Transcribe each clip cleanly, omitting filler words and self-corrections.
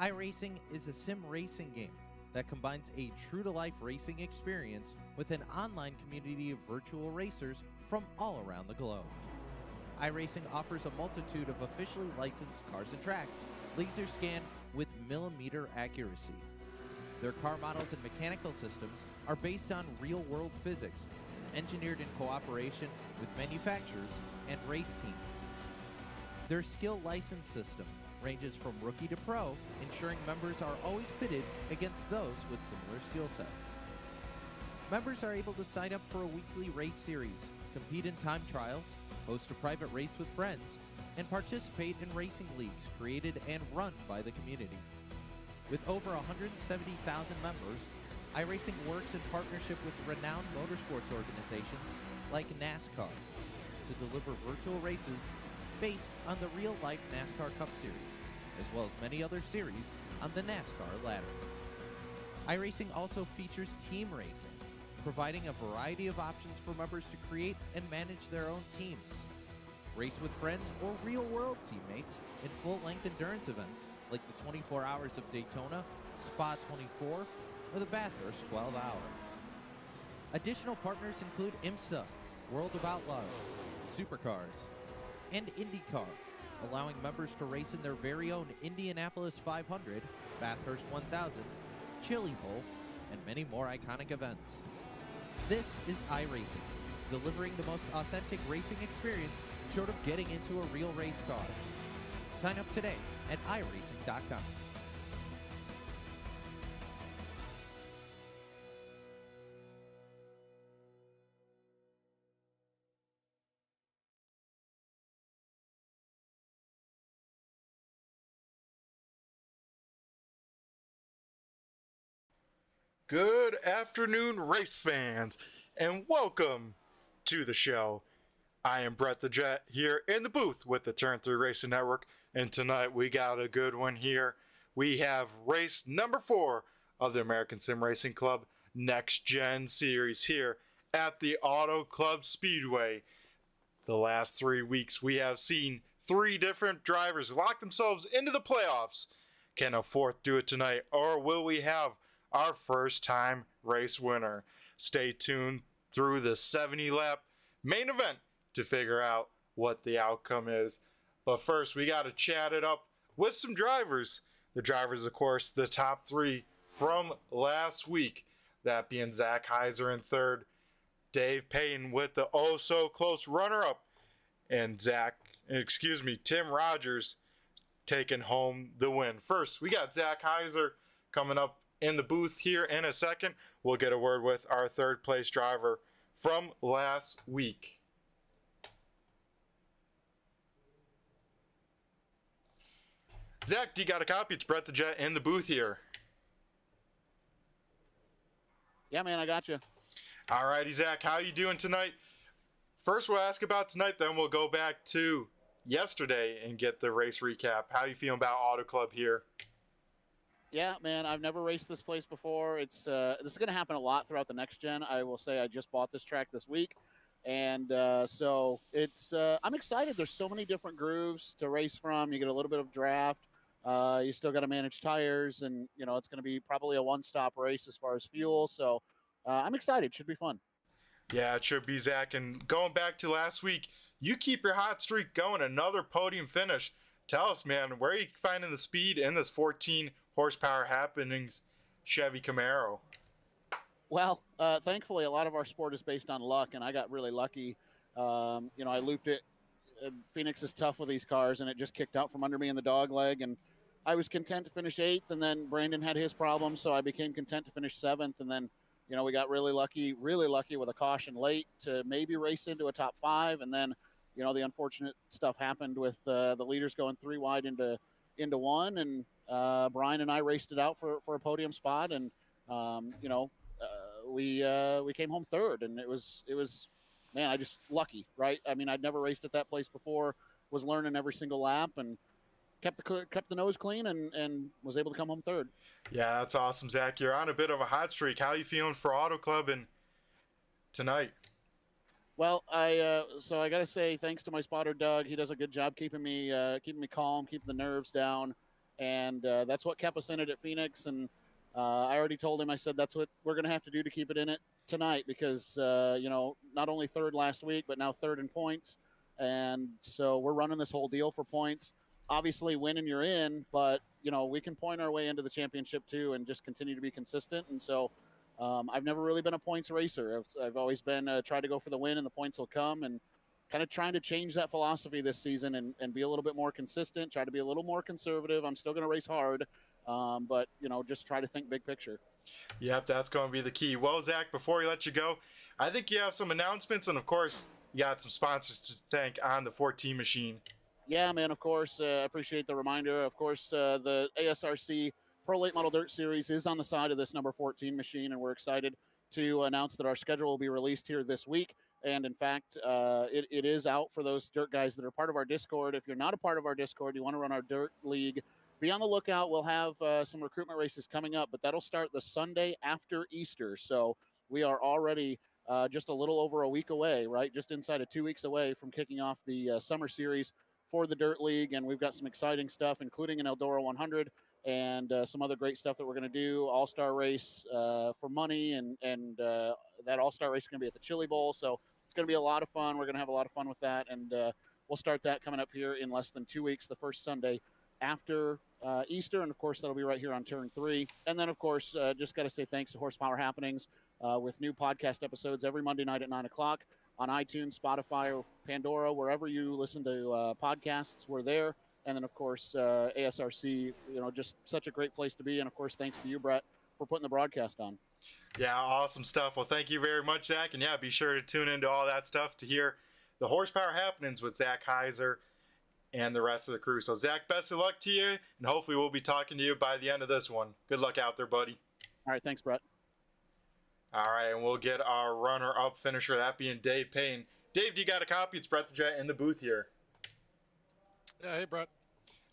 iRacing is a sim racing game that combines a true-to-life racing experience with an online community of virtual racers from all around the globe. iRacing offers a multitude of officially licensed cars and tracks, laser scanned with millimeter accuracy. Their car models and mechanical systems are based on real-world physics, engineered in cooperation with manufacturers and race teams. Their skill license system ranges from rookie to pro, ensuring members are always pitted against those with similar skill sets. Members are able to sign up for a weekly race series, compete in time trials, host a private race with friends, and participate in racing leagues created and run by the community. With over 170,000 members, iRacing works in partnership with renowned motorsports organizations like NASCAR to deliver virtual races based on the real-life NASCAR Cup Series, as well as many other series on the NASCAR ladder. iRacing also features team racing, providing a variety of options for members to create and manage their own teams, race with friends or real-world teammates in full-length endurance events like the 24 Hours of Daytona, Spa 24, or the Bathurst 12 Hour. Additional partners include IMSA, World of Outlaws, Supercars, and IndyCar, allowing members to race in their very own Indianapolis 500, Bathurst 1000, Chili Bowl, and many more iconic events. This is iRacing, delivering the most authentic racing experience short of getting into a real race car. Sign up today at iRacing.com. Good afternoon, race fans, and welcome to the show. I am Brett the Jet here in the booth with the Turn 3 Racing Network, and tonight we got a good one here. We have race number 4 of the American Sim Racing Club Next Gen Series here at the Autoclub Speedway. The last 3 weeks we have seen 3 different drivers lock themselves into the playoffs. Can a 4th do it tonight, or will we have our first time race winner? Stay tuned through the 70 lap main event to figure out what the outcome is. But first we got to chat it up with some drivers. The drivers, of course, the top 3 from last week, that being Zach Heiser in 3rd, Dave Payton with the oh so close runner up, and Tim Rogers taking home the win. First we got Zach Heiser coming up in the booth here in a second. We'll get a word with our 3rd place driver from last week. Zach, do you got a copy? It's Brett the Jet in the booth here. Yeah, man, I got you. All righty, Zach, how you doing tonight? First we'll ask about tonight, then we'll go back to yesterday and get the race recap. How you feeling about Auto Club here? Yeah, man, I've never raced this place before. This is going to happen a lot throughout the next gen. I will say I just bought this track this week, and so it's I'm excited. There's so many different grooves to race from. You get a little bit of draft. You still got to manage tires, and it's going to be probably a one-stop race as far as fuel. So I'm excited. Should be fun. Yeah, it should be, Zach. And going back to last week, you keep your hot streak going. Another podium finish. Tell us, man, where are you finding the speed in this 14 horsepower happenings Chevy Camaro? Well, thankfully, a lot of our sport is based on luck, and I got really lucky. I looped it. Phoenix is tough with these cars, and it just kicked out from under me in the dog leg, and I was content to finish 8th, and then Brandon had his problem, so I became content to finish 7th, and then we got really lucky with a caution late to maybe race into a top 5, and then the unfortunate stuff happened with the leaders going 3 wide into 1, and Brian and I raced it out for a podium spot, and we came home 3rd, and it was man, I just lucky, right? I mean, I'd never raced at that place before, was learning every single lap, and kept the nose clean, and was able to come home 3rd. Yeah, that's awesome, Zach. You're on a bit of a hot streak. How are you feeling for Auto Club and tonight? Well, I got to say thanks to my spotter Doug. He does a good job keeping me calm, keeping the nerves down, and that's what kept us in it at Phoenix. And I already told him, I said, that's what we're going to have to do to keep it in it tonight, because, not only third last week, but now third in points. And so we're running this whole deal for points. Obviously, winning you're in, but, we can point our way into the championship too and just continue to be consistent. And so I've never really been a points racer. I've always been try to go for the win and the points will come, and kind of trying to change that philosophy this season and be a little bit more consistent, try to be a little more conservative. I'm still going to race hard, but, just try to think big picture. Yep, that's going to be the key. Well, Zach, before we let you go, I think you have some announcements, and of course, you got some sponsors to thank on the 14 machine. Yeah, man, of course. I appreciate the reminder. Of course, the ASRC Pro Late Model Dirt Series is on the side of this number 14 machine, and we're excited to announce that our schedule will be released here this week. And in fact, it is out for those dirt guys that are part of our Discord. If you're not a part of our Discord, you want to run our dirt league, be on the lookout. We'll have some recruitment races coming up, but that'll start the Sunday after Easter. So we are already just a little over a week away, right? Just inside of 2 weeks away from kicking off the summer series for the Dirt League. And we've got some exciting stuff, including an Eldora 100 and some other great stuff that we're going to do. All-Star race for money, and that All-Star race is going to be at the Chili Bowl. So it's going to be a lot of fun. We're going to have a lot of fun with that, and we'll start that coming up here in less than 2 weeks, the first Sunday after Easter. And, of course, that'll be right here on Turn 3. And then, of course, just got to say thanks to Horsepower Happenings with new podcast episodes every Monday night at 9 o'clock on iTunes, Spotify, or Pandora, wherever you listen to podcasts. We're there. And then, of course, ASRC, just such a great place to be. And, of course, thanks to you, Brett, for putting the broadcast on. Yeah, awesome stuff. Well, thank you very much, Zach. And, yeah, be sure to tune into all that stuff to hear the Horsepower Happenings with Zach Heiser and the rest of the crew. So, Zach, best of luck to you, and hopefully we'll be talking to you by the end of this one. Good luck out there, buddy. All right, thanks, Brett. All right, and we'll get our runner-up finisher, that being Dave Payne. Dave, you got a copy? It's Brett the Jet in the booth here. Yeah, hey, Brett.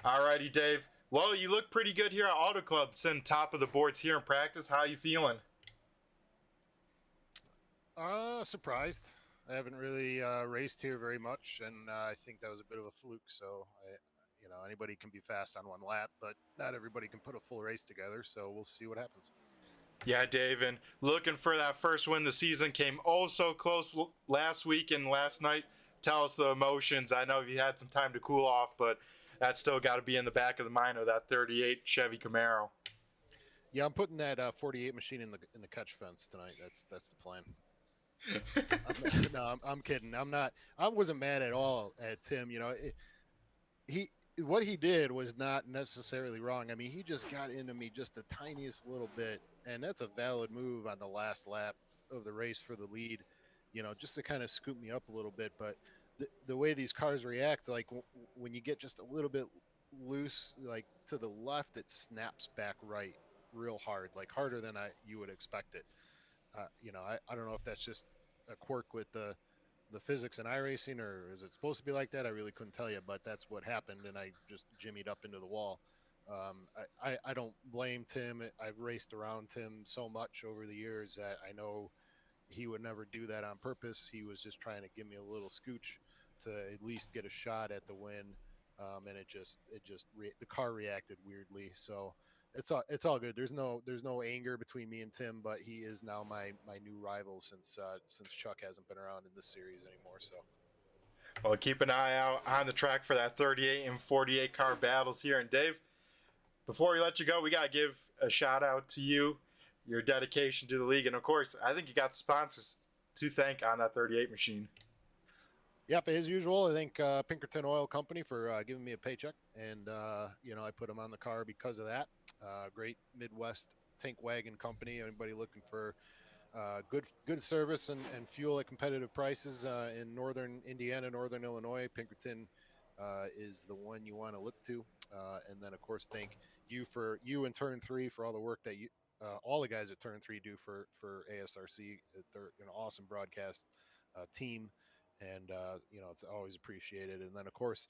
All righty, Dave. Well, you look pretty good here at Autoclub, sitting top of the boards here in practice. How you feeling? Surprised. I haven't really raced here very much, and I think that was a bit of a fluke. So, anybody can be fast on one lap, but not everybody can put a full race together. So we'll see what happens. Yeah, Dave, and looking for that first win of the season. Came oh so close last week and last night. Tell us the emotions. I know you had some time to cool off, but that's still got to be in the back of the mind of that 38 Chevy Camaro. Yeah, I'm putting that 48 machine in the catch fence tonight. That's the plan. I'm kidding. I wasn't mad at all at Tim. What he did was not necessarily wrong. I mean, he just got into me just the tiniest little bit, and that's a valid move on the last lap of the race for the lead, just to kind of scoop me up a little bit. But the way these cars react, like when you get just a little bit loose, like to the left, it snaps back right real hard, like harder than you would expect it. I don't know if that's just a quirk with the physics in iRacing, or is it supposed to be like that? I really couldn't tell you, but that's what happened, and I just jimmied up into the wall. I don't blame Tim. I've raced around Tim so much over the years that I know he would never do that on purpose. He was just trying to give me a little scooch to at least get a shot at the win, and the car reacted weirdly. So it's all good. There's no anger between me and Tim, but he is now my new rival since Chuck hasn't been around in this series anymore. So, well, keep an eye out on the track for that 38 and 48 car battles here. And Dave, before we let you go, we gotta give a shout out to you, your dedication to the league, and of course, I think you got sponsors to thank on that 38 machine. Yep, as usual, I thank Pinkerton Oil Company for giving me a paycheck, and I put them on the car because of that. Great Midwest tank wagon company. Anybody looking for good service and fuel at competitive prices in northern Indiana, northern Illinois, Pinkerton is the one you want to look to. And then, of course, thank you in Turn 3 for all the work that all the guys at Turn 3 do for ASRC. They're an awesome broadcast team, and it's always appreciated. And then, of course,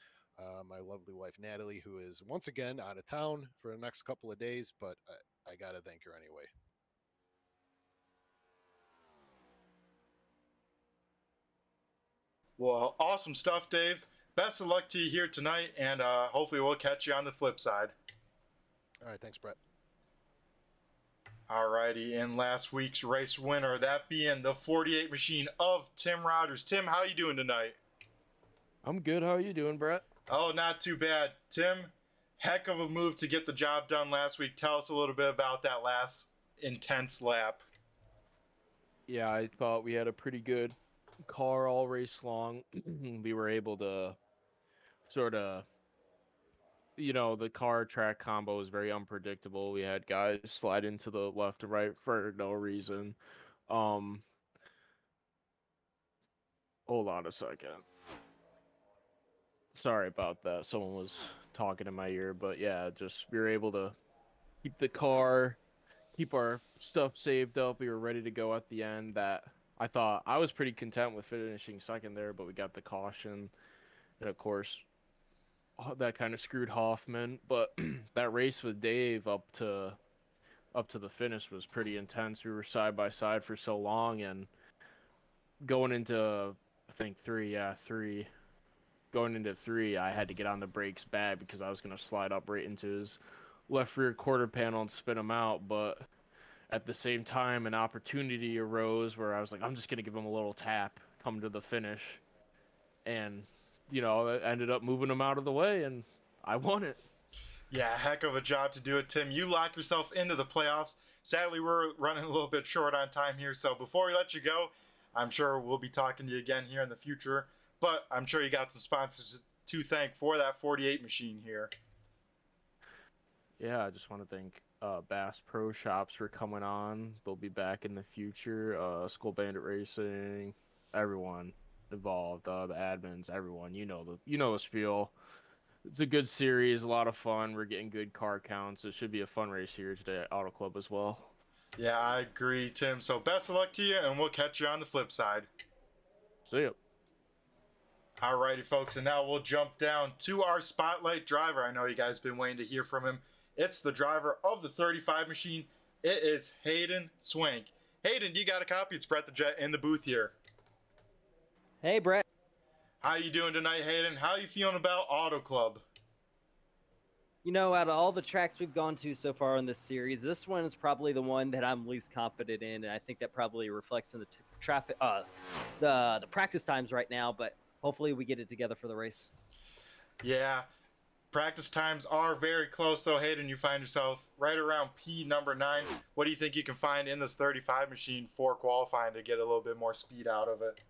my lovely wife Natalie, who is once again out of town for the next couple of days, but I gotta thank her anyway. Well, awesome stuff, Dave. Best of luck to you here tonight, and hopefully we'll catch you on the flip side. All right, thanks, Brett. Alrighty, and last week's race winner, that being the 48 machine of Tim Rogers. Tim, how you doing tonight? I'm good. How are you doing, Brett? Oh, not too bad. Tim, heck of a move to get the job done last week. Tell us a little bit about that last intense lap. Yeah, I thought we had a pretty good car all race long. We were able to sort of, the car track combo was very unpredictable. We had guys slide into the left and right for no reason. Hold on a second. Sorry about that. Someone was talking in my ear, but yeah, just we were able to keep the car, keep our stuff saved up. We were ready to go at the end. That I thought I was pretty content with finishing second there, but we got the caution, and of course that kind of screwed Hoffman. But that race with Dave up to the finish was pretty intense. We were side by side for so long, and going into I think three. Going into three, I had to get on the brakes bad because I was going to slide up right into his left rear quarter panel and spin him out. But at the same time, an opportunity arose where I was like, I'm just going to give him a little tap, come to the finish. And, that ended up moving him out of the way, and I won it. Yeah, heck of a job to do it, Tim. You lock yourself into the playoffs. Sadly, we're running a little bit short on time here, so before we let you go, I'm sure we'll be talking to you again here in the future. But I'm sure you got some sponsors to thank for that 48 machine here. Yeah, I just want to thank Bass Pro Shops for coming on. They'll be back in the future. School Bandit Racing, everyone involved, the admins, everyone. You know the spiel. It's a good series, a lot of fun. We're getting good car counts. It should be a fun race here today at Autoclub as well. Yeah, I agree, Tim. So best of luck to you, and we'll catch you on the flip side. See ya. Alrighty, folks, and now we'll jump down to our spotlight driver. I know you guys have been waiting to hear from him. It's the driver of the 35 machine. It is Hayden Swank. Hayden, you got a copy? It's Brett the Jet in the booth here. Hey, Brett. How you doing tonight, Hayden? How you feeling about Auto Club? Out of all the tracks we've gone to so far in this series, this one is probably the one that I'm least confident in, and I think that probably reflects in the traffic, the practice times right now. But hopefully, we get it together for the race. Yeah, practice times are very close. So, Hayden, you find yourself right around P number 9. What do you think you can find in this 35 machine for qualifying to get a little bit more speed out of it?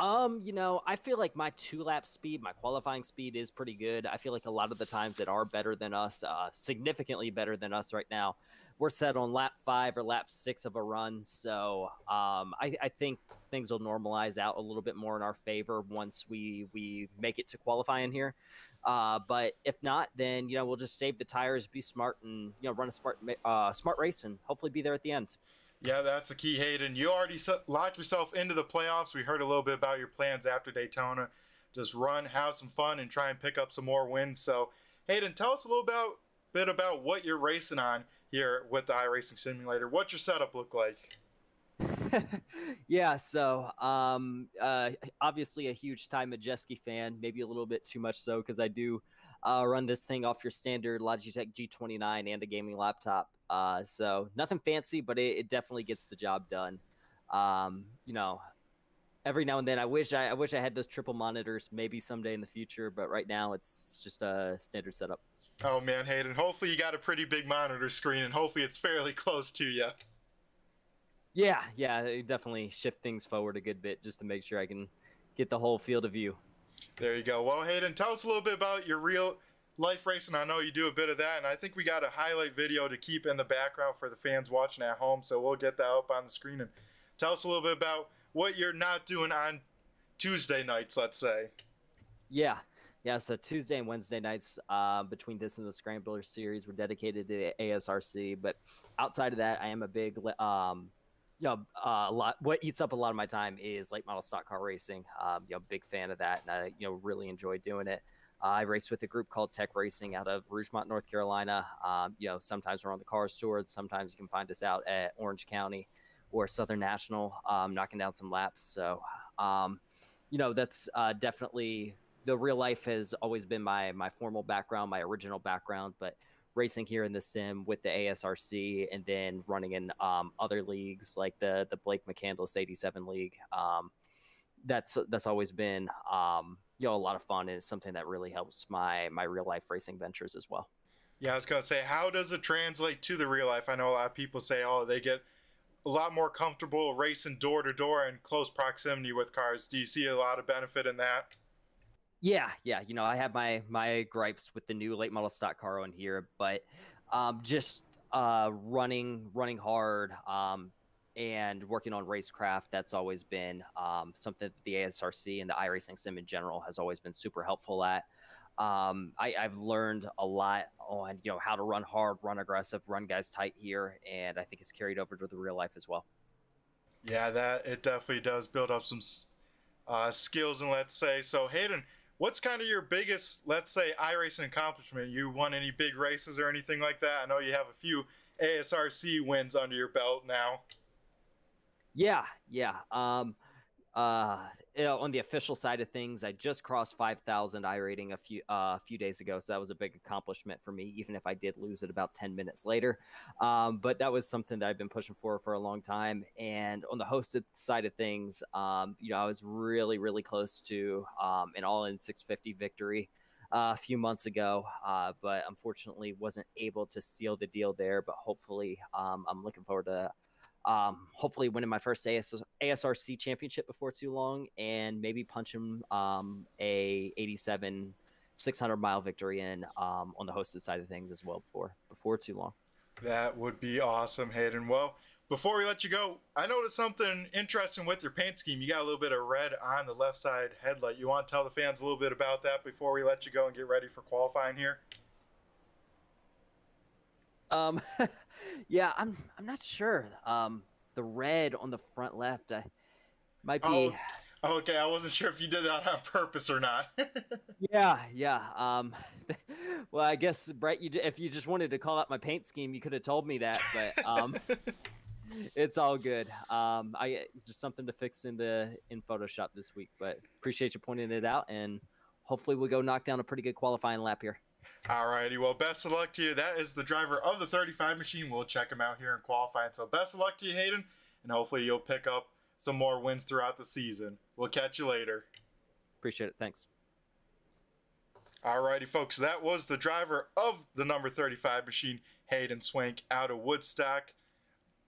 I feel like my 2-lap speed, my qualifying speed is pretty good. I feel like a lot of the times that are better than us, significantly better than us right now, we're set on lap 5 or lap 6 of a run. So I think things will normalize out a little bit more in our favor once we make it to qualifying here. But if not, then, we'll just save the tires, be smart, and, run a smart race and hopefully be there at the end. Yeah, that's the key, Hayden. You already locked yourself into the playoffs. We heard a little bit about your plans after Daytona. Just run, have some fun, and try and pick up some more wins. So, Hayden, tell us a little bit about what you're racing on here with the iRacing Simulator. What's your setup look like? Yeah, so obviously a huge Ty Majeski fan, maybe a little bit too much so because I do run this thing off your standard Logitech G29 and a gaming laptop. So nothing fancy, but it definitely gets the job done. Every now and then I wish I had those triple monitors maybe someday in the future, but right now it's just a standard setup. Oh man, Hayden, hopefully you got a pretty big monitor screen and hopefully it's fairly close to you. Yeah, definitely shift things forward a good bit just to make sure I can get the whole field of view. There you go. Well, Hayden, tell us a little bit about your real life racing. I know you do a bit of that, and I think we got a highlight video to keep in the background for the fans watching at home, so we'll get that up on the screen. And tell us a little bit about what you're not doing on Tuesday nights, let's say. Yeah, so Tuesday and Wednesday nights between this and the Scrambler Series were dedicated to ASRC, but outside of that, I am a big what eats up a lot of my time is late model stock car racing. Big fan of that, and I really enjoy doing it. I race with a group called Tech Racing out of Rougemont, North Carolina. Sometimes we're on the Cars Tour. Sometimes you can find us out at Orange County or Southern National, knocking down some laps. So, that's definitely the real life has always been my formal background, my original background. But racing here in the sim with the ASRC, and then running in other leagues like the Blake McCandless 87 League. That's always been a lot of fun, and it's something that really helps my real life racing ventures as well. Yeah, I was gonna say, how does it translate to the real life? I know a lot of people say, oh, they get a lot more comfortable racing door to door in close proximity with cars. Do you see a lot of benefit in that? Yeah. I have my gripes with the new late model stock car on here, but just running hard and working on racecraft, that's always been something that the ASRC and the iRacing sim in general has always been super helpful at. I've learned a lot on how to run hard, run aggressive, run guys tight here, and I think it's carried over to the real life as well. Yeah, that it definitely does build up some skills, and let's say so. Hayden, what's kind of your biggest, let's say, iRacing accomplishment? You won any big races or anything like that? I know you have a few ASRC wins under your belt now. Yeah. On the official side of things, I just crossed 5,000 iRating a few days ago, so that was a big accomplishment for me, even if I did lose it about 10 minutes later. But that was something that I've been pushing for a long time. And on the hosted side of things, I was really close to an all-in 650 victory a few months ago, but unfortunately wasn't able to seal the deal there. But hopefully, I'm looking forward to hopefully winning my first ASRC championship before too long, and maybe punching a 87 600-mile victory in on the hosted side of things as well before too long. That would be awesome, Hayden. Well, before we let you go, I noticed something interesting with your paint scheme. You got a little bit of red on the left side headlight. You want to tell the fans a little bit about that before we let you go and get ready for qualifying here? Yeah, I'm not sure. The red on the front left might be. Oh, okay, I wasn't sure if you did that on purpose or not. Yeah. Well, I guess Brett, if you just wanted to call out my paint scheme, you could have told me that, but it's all good. I just something to fix in Photoshop this week, but appreciate you pointing it out, and hopefully we'll go knock down a pretty good qualifying lap here. Alrighty, well, best of luck to you. That is the driver of the 35 machine. We'll check him out here in qualifying. So best of luck to you, Hayden, and hopefully you'll pick up some more wins throughout the season. We'll catch you later. Appreciate it. Thanks. Alrighty, folks, that was the driver of the number 35 machine, Hayden Swank, out of Woodstock,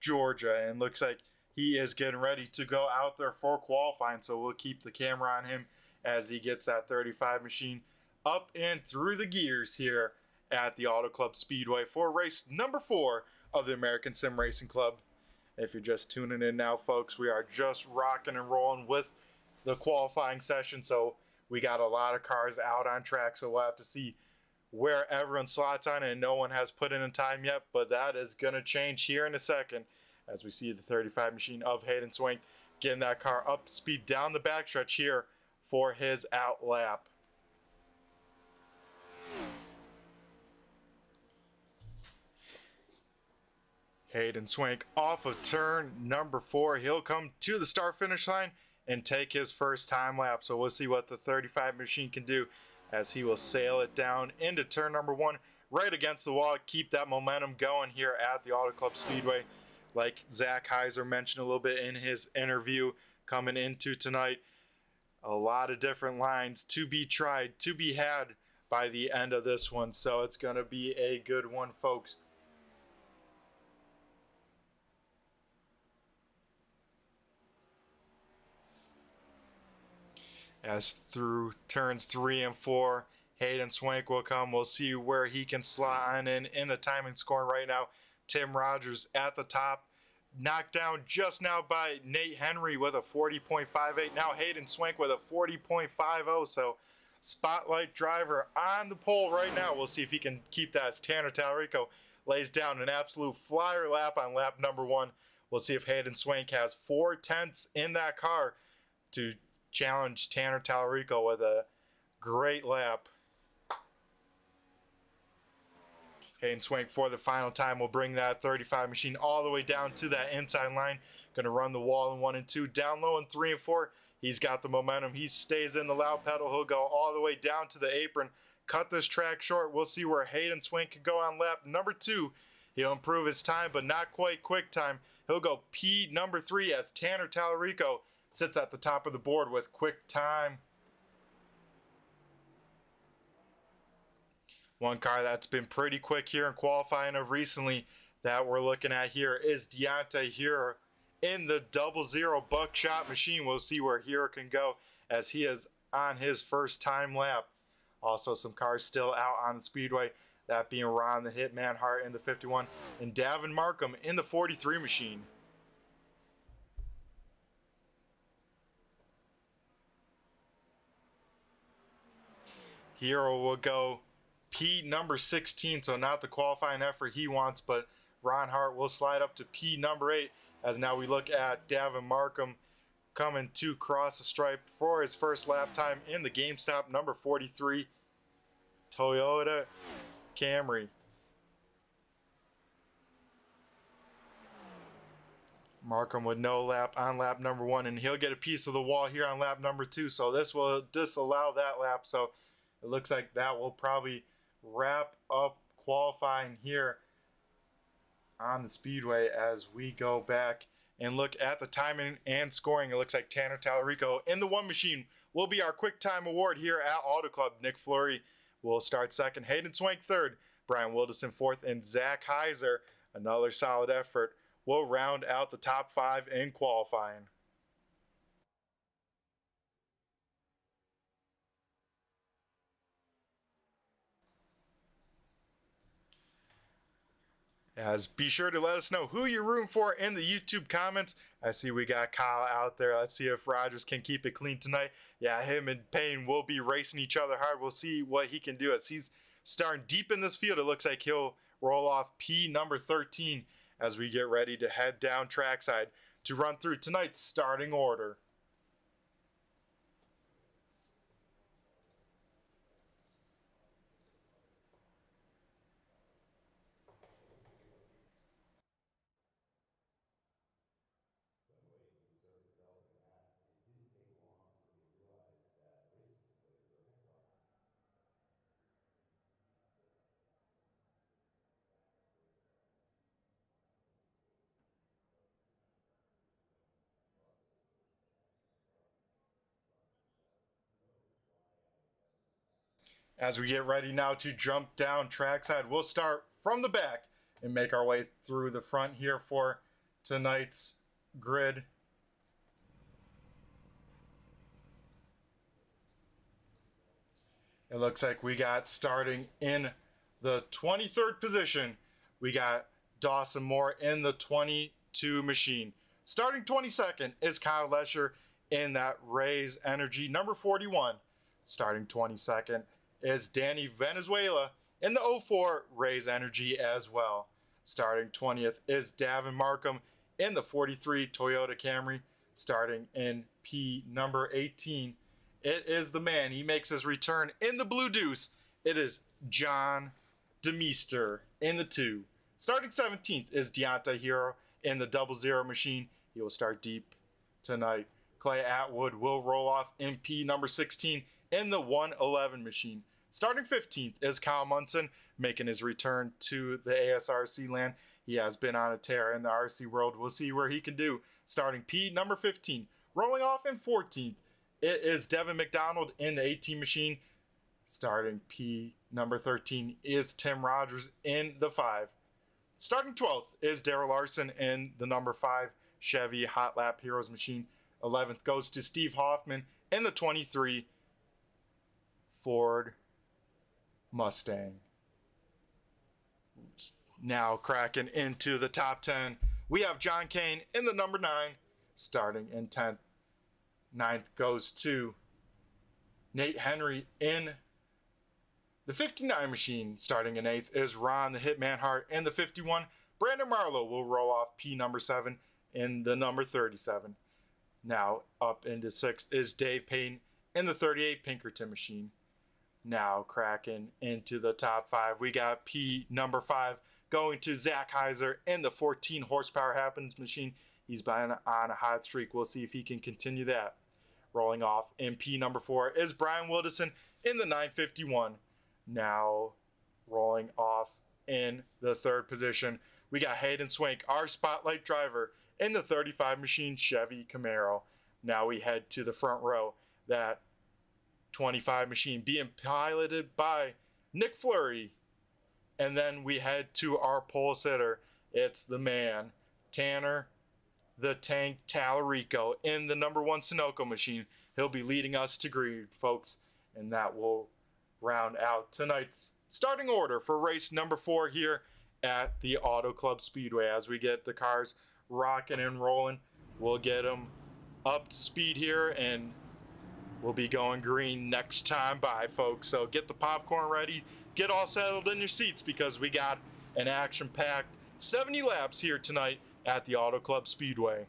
Georgia, and looks like he is getting ready to go out there for qualifying. So we'll keep the camera on him as he gets that 35 machine up and through the gears here at the Autoclub Speedway for race number 4 of the American Sim Racing Club. If you're just tuning in now, folks, we are just rocking and rolling with the qualifying session. So we got a lot of cars out on track, so we'll have to see where everyone slots on, and no one has put in a time yet, but that is going to change here in a second as we see the 35 machine of Hayden Swank getting that car up to speed down the backstretch here for his out lap. Hayden Swank off of turn number 4. He'll come to the start finish line and take his first time lap. So we'll see what the 35 machine can do as he will sail it down into turn number 1 right against the wall. Keep that momentum going here at the Autoclub Speedway. Like Zach Heiser mentioned a little bit in his interview coming into tonight, a lot of different lines to be tried, to be had by the end of this one. So it's going to be a good one, folks. As through turns 3 and 4, Hayden Swank will come. We'll see where he can slot on in the timing scoring right now. Tim Rogers at the top, knocked down just now by Nate Henry with a 40.58. Now Hayden Swank with a 40.50. So spotlight driver on the pole right now. We'll see if he can keep that as Tanner Talarico lays down an absolute flyer lap on lap number 1. We'll see if Hayden Swank has 4/10 in that car to challenge Tanner Talarico with a great lap. Hayden Swank for the final time will bring that 35 machine all the way down to that inside line. Going to run the wall in 1 and 2, down low in 3 and 4. He's got the momentum. He stays in the loud pedal. He'll go all the way down to the apron, cut this track short. We'll see where Hayden Swink can go on lap number 2. He'll improve his time, but not quite quick time. He'll go P number 3 as Tanner Tallarico sits at the top of the board with quick time. One car that's been pretty quick here in qualifying of recently that we're looking at here is Deontay Hero in the 00 buckshot machine. We'll see where Hero can go as he is on his first time lap. Also some cars still out on the speedway, that being Ron the Hitman Hart in the 51 and Davin Markham in the 43 machine. Hero will go P number 16, so not the qualifying effort he wants, but Ron Hart will slide up to P number 8 as now we look at Davin Markham coming to cross the stripe for his first lap time in the GameStop number 43 Toyota Camry. Markham with no lap on lap number 1, and he'll get a piece of the wall here on lap number 2, so this will disallow that lap, so it looks like that will probably wrap up qualifying here on the speedway as we go back and look at the timing and scoring. It looks like Tanner Tallarico in the 1 machine will be our quick time award here at Autoclub. Nick Fleury will start second, Hayden Swank third, Brian Wilderson fourth, and Zach Heiser, another solid effort, will round out the top 5 in qualifying. As be sure to let us know who you're rooting for in the YouTube comments. I see we got Kyle out there. Let's see if Rogers can keep it clean tonight. Yeah, him and Payne will be racing each other hard. We'll see what he can do as he's starting deep in this field. It looks like he'll roll off P number 13 as we get ready to head down trackside to run through tonight's starting order. As we get ready now to jump down trackside, we'll start from the back and make our way through the front here for tonight's grid. It looks like we got starting in the 23rd position, we got Dawson Moore in the 22 machine. Starting 22nd is Kyle Lesher in that Rays Energy number 41. Starting 22nd is Danny Venezuela in the 04 Rays Energy as well. Starting 20th is Davin Markham in the 43 Toyota Camry. Starting in P number 18, it is the man. He makes his return in the Blue Deuce. It is John DeMeester in the 2. Starting 17th is Deontay Hero in the 00 machine. He will start deep tonight. Clay Atwood will roll off in P number 16 in the 111 machine. Starting 15th is Kyle Munson, making his return to the ASRC land. He has been on a tear in the RC world. We'll see where he can do. Starting P number 15. Rolling off in 14th, it is Devin McDonald in the 18 machine. Starting P number 13 is Tim Rogers in the 5. Starting 12th is Daryl Larson in the number 5 Chevy Hot Lap Heroes machine. 11th goes to Steve Hoffman in the 23 Ford Mustang. Now cracking into the top 10, we have John Kane in the number 9, starting in 10th. 9th goes to Nate Henry in the 59 machine. Starting in 8th is Ron the Hitman Hart in the 51. Brandon Marlowe will roll off P number 7 in the number 37. Now up into 6th is Dave Payne in the 38 Pinkerton machine. Now cracking into the top 5, we got P number 5 going to Zach Heiser in the 14 horsepower Happens machine. He's been on a hot streak. We'll see if he can continue that. Rolling off in P number 4 is Brian Wilderson in the 951. Now rolling off in the third position, we got Hayden Swank, our spotlight driver, in the 35 machine Chevy Camaro. Now we head to the front row. That 25 machine being piloted by Nick Fleury. And then we head to our pole sitter. It's the man, Tanner the Tank Tallarico, in the number 1 Sunoco machine. He'll be leading us to green, folks. And that will round out tonight's starting order for race number 4 here at the Auto Club Speedway. As we get the cars rocking and rolling, we'll get them up to speed here, and we'll be going green next time by, folks. So get the popcorn ready, get all settled in your seats, because we got an action-packed 70 laps here tonight at the Auto Club Speedway.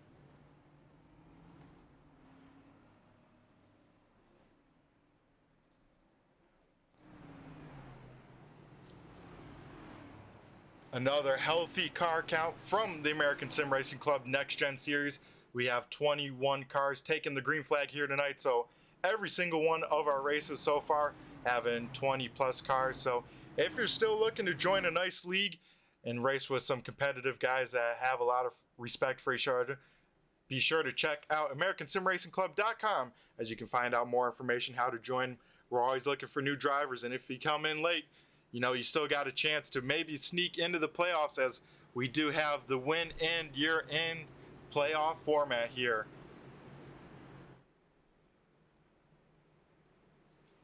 Another healthy car count from the American Sim Racing Club Next Gen Series. We have 21 cars taking the green flag here tonight, so every single one of our races so far having 20 plus cars. So if you're still looking to join a nice league and race with some competitive guys that have a lot of respect for each other, be sure to check out AmericanSimRacingClub.com, as you can find out more information how to join. We're always looking for new drivers, and if you come in late, you know, you still got a chance to maybe sneak into the playoffs, as we do have the win and year in playoff format here.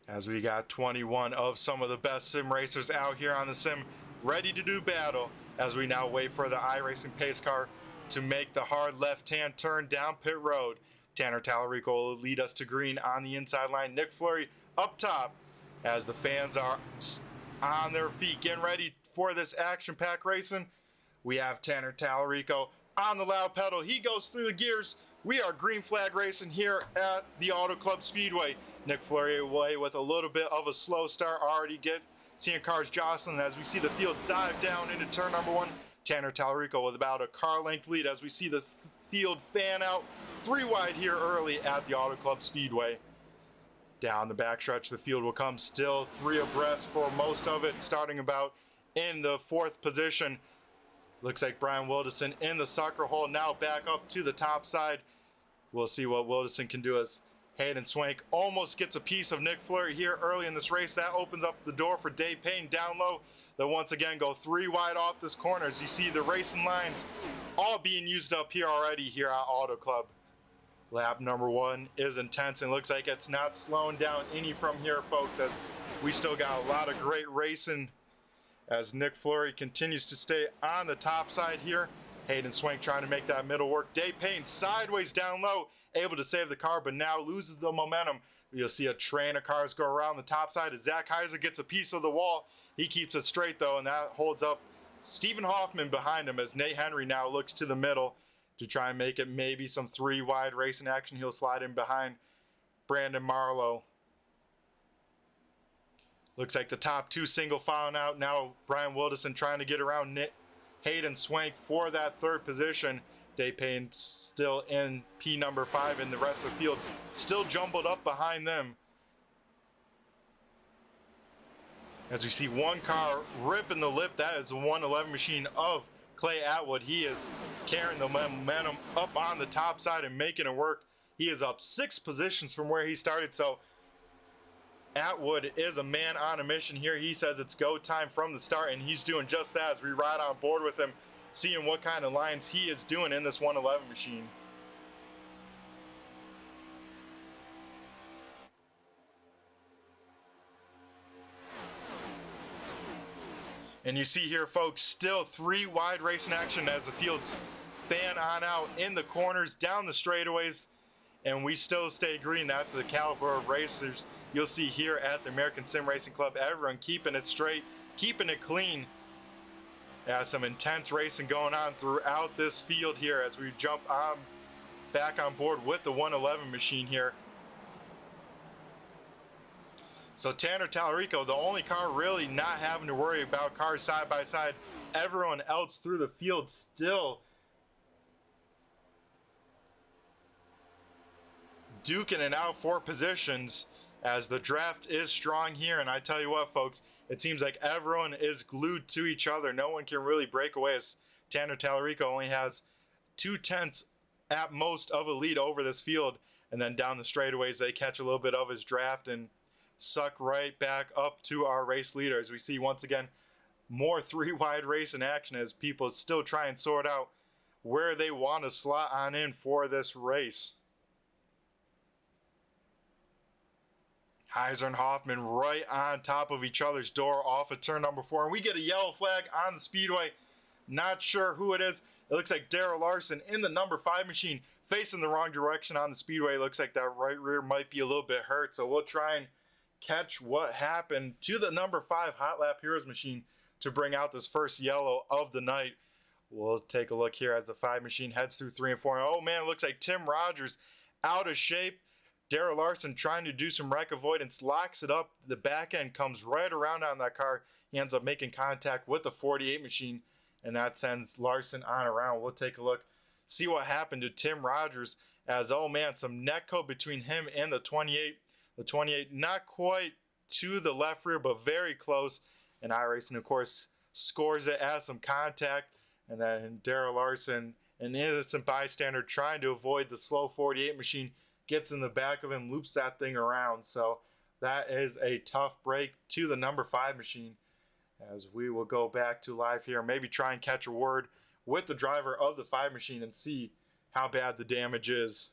As we got 21 of some of the best sim racers out here on the sim, ready to do battle, as we now wait for the iRacing pace car to make the hard left-hand turn down pit road. Tanner Tallarico will lead us to green on the inside line. Nick Fleury up top, as the fans are on their feet getting ready for this action-packed racing. We have Tanner Tallarico on the loud pedal. He goes through the gears. We are green flag racing here at the Auto Club Speedway. Nick Fleury away with a little bit of a slow start, already seeing cars jostling as we see the field dive down into turn number 1. Tanner Tallarico with about a car length lead as we see the field fan out 3 wide here early at the Auto Club Speedway. Down the backstretch, the field will come still 3 abreast for most of it, starting about in the 4th position. Looks like Brian Wilderson in the sucker hole, now back up to the top side. We'll see what Wilderson can do, as Hayden Swank almost gets a piece of Nick Fleury here early in this race. That opens up the door for Dave Payne down low. They'll once again go 3 wide off this corner, as you see the racing lines all being used up here already here at Auto Club. Lap number 1 is intense, and looks like it's not slowing down any from here, folks, as we still got a lot of great racing as Nick Fleury continues to stay on the top side here. Hayden Swank trying to make that middle work. Dave Payne sideways down low, able to save the car, but now loses the momentum. You'll see a train of cars go around the top side as Zach Heiser gets a piece of the wall. He keeps it straight, though, and that holds up Stephen Hoffman behind him, as Nate Henry now looks to the middle to try and make it maybe some 3 wide racing action. He'll slide in behind Brandon Marlowe. Looks like the top 2 single filing out. Now Brian Wilderson trying to get around Hayden Swank for that 3rd position. Dave Payne still in P number 5, and the rest of the field still jumbled up behind them. As we see one car ripping the lip, that is the 111 machine of Clay Atwood. He is carrying the momentum up on the top side and making it work. He is up 6 positions from where he started, so Atwood is a man on a mission here. He says it's go time from the start, and he's doing just that as we ride on board with him, seeing what kind of lines he is doing in this 111 machine. And you see here, folks, still 3 wide racing action as the fields fan on out in the corners, down the straightaways, and we still stay green. That's the caliber of racers you'll see here at the American Sim Racing Club. Everyone keeping it straight, keeping it clean. Some intense racing going on throughout this field here as we jump back on board with the 111 machine here. So Tanner Tallarico, the only car really not having to worry about cars side by side. Everyone else through the field still duking it out for positions as the draft is strong here. And I tell you what, folks, it seems like everyone is glued to each other. No one can really break away, as Tanner Tallarico only has 2/10 at most of a lead over this field. And then down the straightaways, they catch a little bit of his draft and suck right back up to our race leader. As we see once again, more three-wide race in action as people still try and sort out where they want to slot on in for this race. Heiser and Hoffman right on top of each other's door off of turn number 4. And we get a yellow flag on the speedway. Not sure who it is. It looks like Darrell Larson in the number 5 machine facing the wrong direction on the speedway. Looks like that right rear might be a little bit hurt. So we'll try and catch what happened to the number 5 Hot Lap Heroes machine to bring out this first yellow of the night. We'll take a look here as the 5 machine heads through 3 and 4. Oh man, it looks like Tim Rogers out of shape. Darrell Larson trying to do some wreck avoidance, locks it up. The back end comes right around on that car. He ends up making contact with the 48 machine, and that sends Larson on around. We'll take a look, see what happened to Tim Rogers, as, oh man, some neck code between him and the 28. The 28 not quite to the left rear, but very close. And iRacing, of course, scores it as some contact. And then Darrell Larson, an innocent bystander trying to avoid the slow 48 machine, gets in the back of him, loops that thing around. So that is a tough break to the number 5 machine, as we will go back to live here, maybe try and catch a word with the driver of the 5 machine and see how bad the damage is.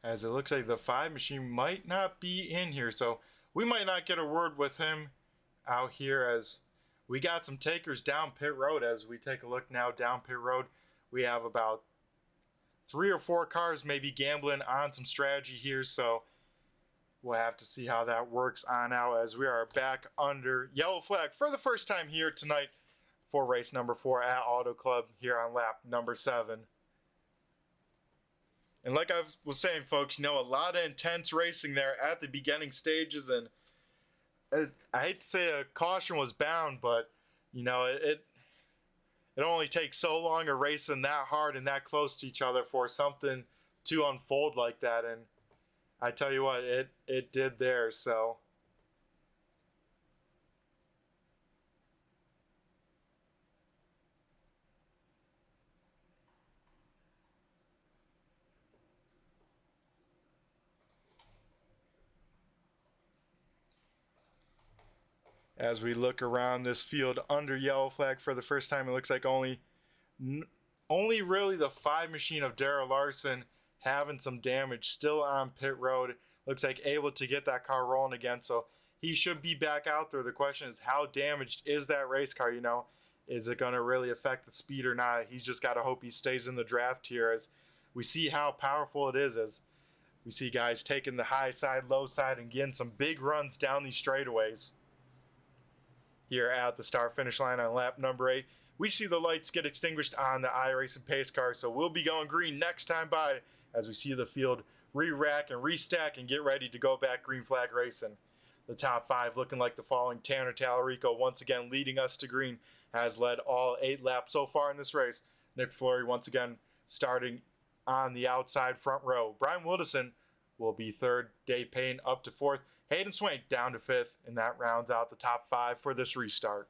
As it looks like the 5 machine might not be in here, so we might not get a word with him out here, as we got some takers down pit road. As we take a look now down pit road, we have about 3 or 4 cars maybe gambling on some strategy here, so we'll have to see how that works on out, as we are back under yellow flag for the first time here tonight for race number 4 at Auto Club here on lap number 7. And like I was saying, folks, you know, a lot of intense racing there at the beginning stages. And I hate to say a caution was bound, but, you know, it only takes so long of racing that hard and that close to each other for something to unfold like that. And I tell you what, it did there, so... As we look around this field under yellow flag for the first time, it looks like only really the 5 machine of Darrell Larson having some damage still on pit road. Looks like able to get that car rolling again, so he should be back out there. The question is, how damaged is that race car? You know, is it going to really affect the speed or not? He's just got to hope he stays in the draft here, as we see how powerful it is, as we see guys taking the high side, low side, and getting some big runs down these straightaways. Here at the start finish line on lap number 8, we see the lights get extinguished on the iRacing pace car, so we'll be going green next time by, as we see the field re-rack and restack and get ready to go back green flag racing. The top 5 looking like the following: Tanner Tallarico once again leading us to green, has led all 8 laps so far in this race. Nick Fleury once again starting on the outside front row. Brian Wilderson will be 3rd, Dave Payne up to 4th, Hayden Swank down to 5th, and that rounds out the top 5 for this restart.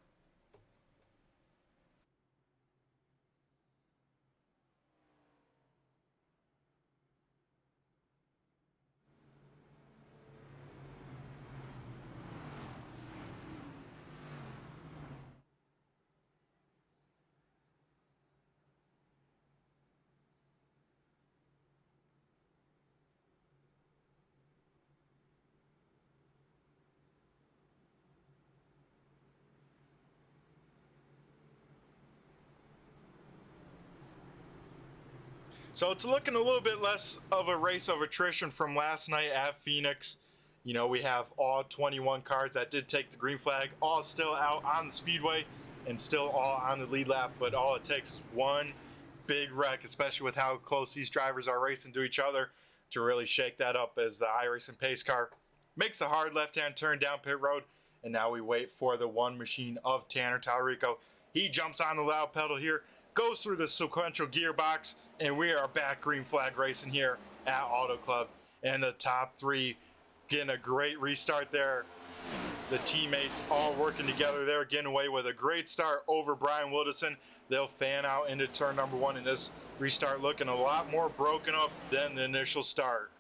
So it's looking a little bit less of a race of attrition from last night at Phoenix. You know, we have all 21 cars that did take the green flag, all still out on the speedway and still all on the lead lap, but all it takes is one big wreck, especially with how close these drivers are racing to each other, to really shake that up as the iRacing pace car makes the hard left-hand turn down pit road. And now we wait for the one machine of Tanner Tallarico. He jumps on the loud pedal here, goes through the sequential gearbox, and we are back green flag racing here at Auto Club. And the top three getting a great restart there. The teammates all working together there, getting away with a great start over Brian Wilderson. They'll fan out into turn number one, and this restart looking a lot more broken up than the initial start.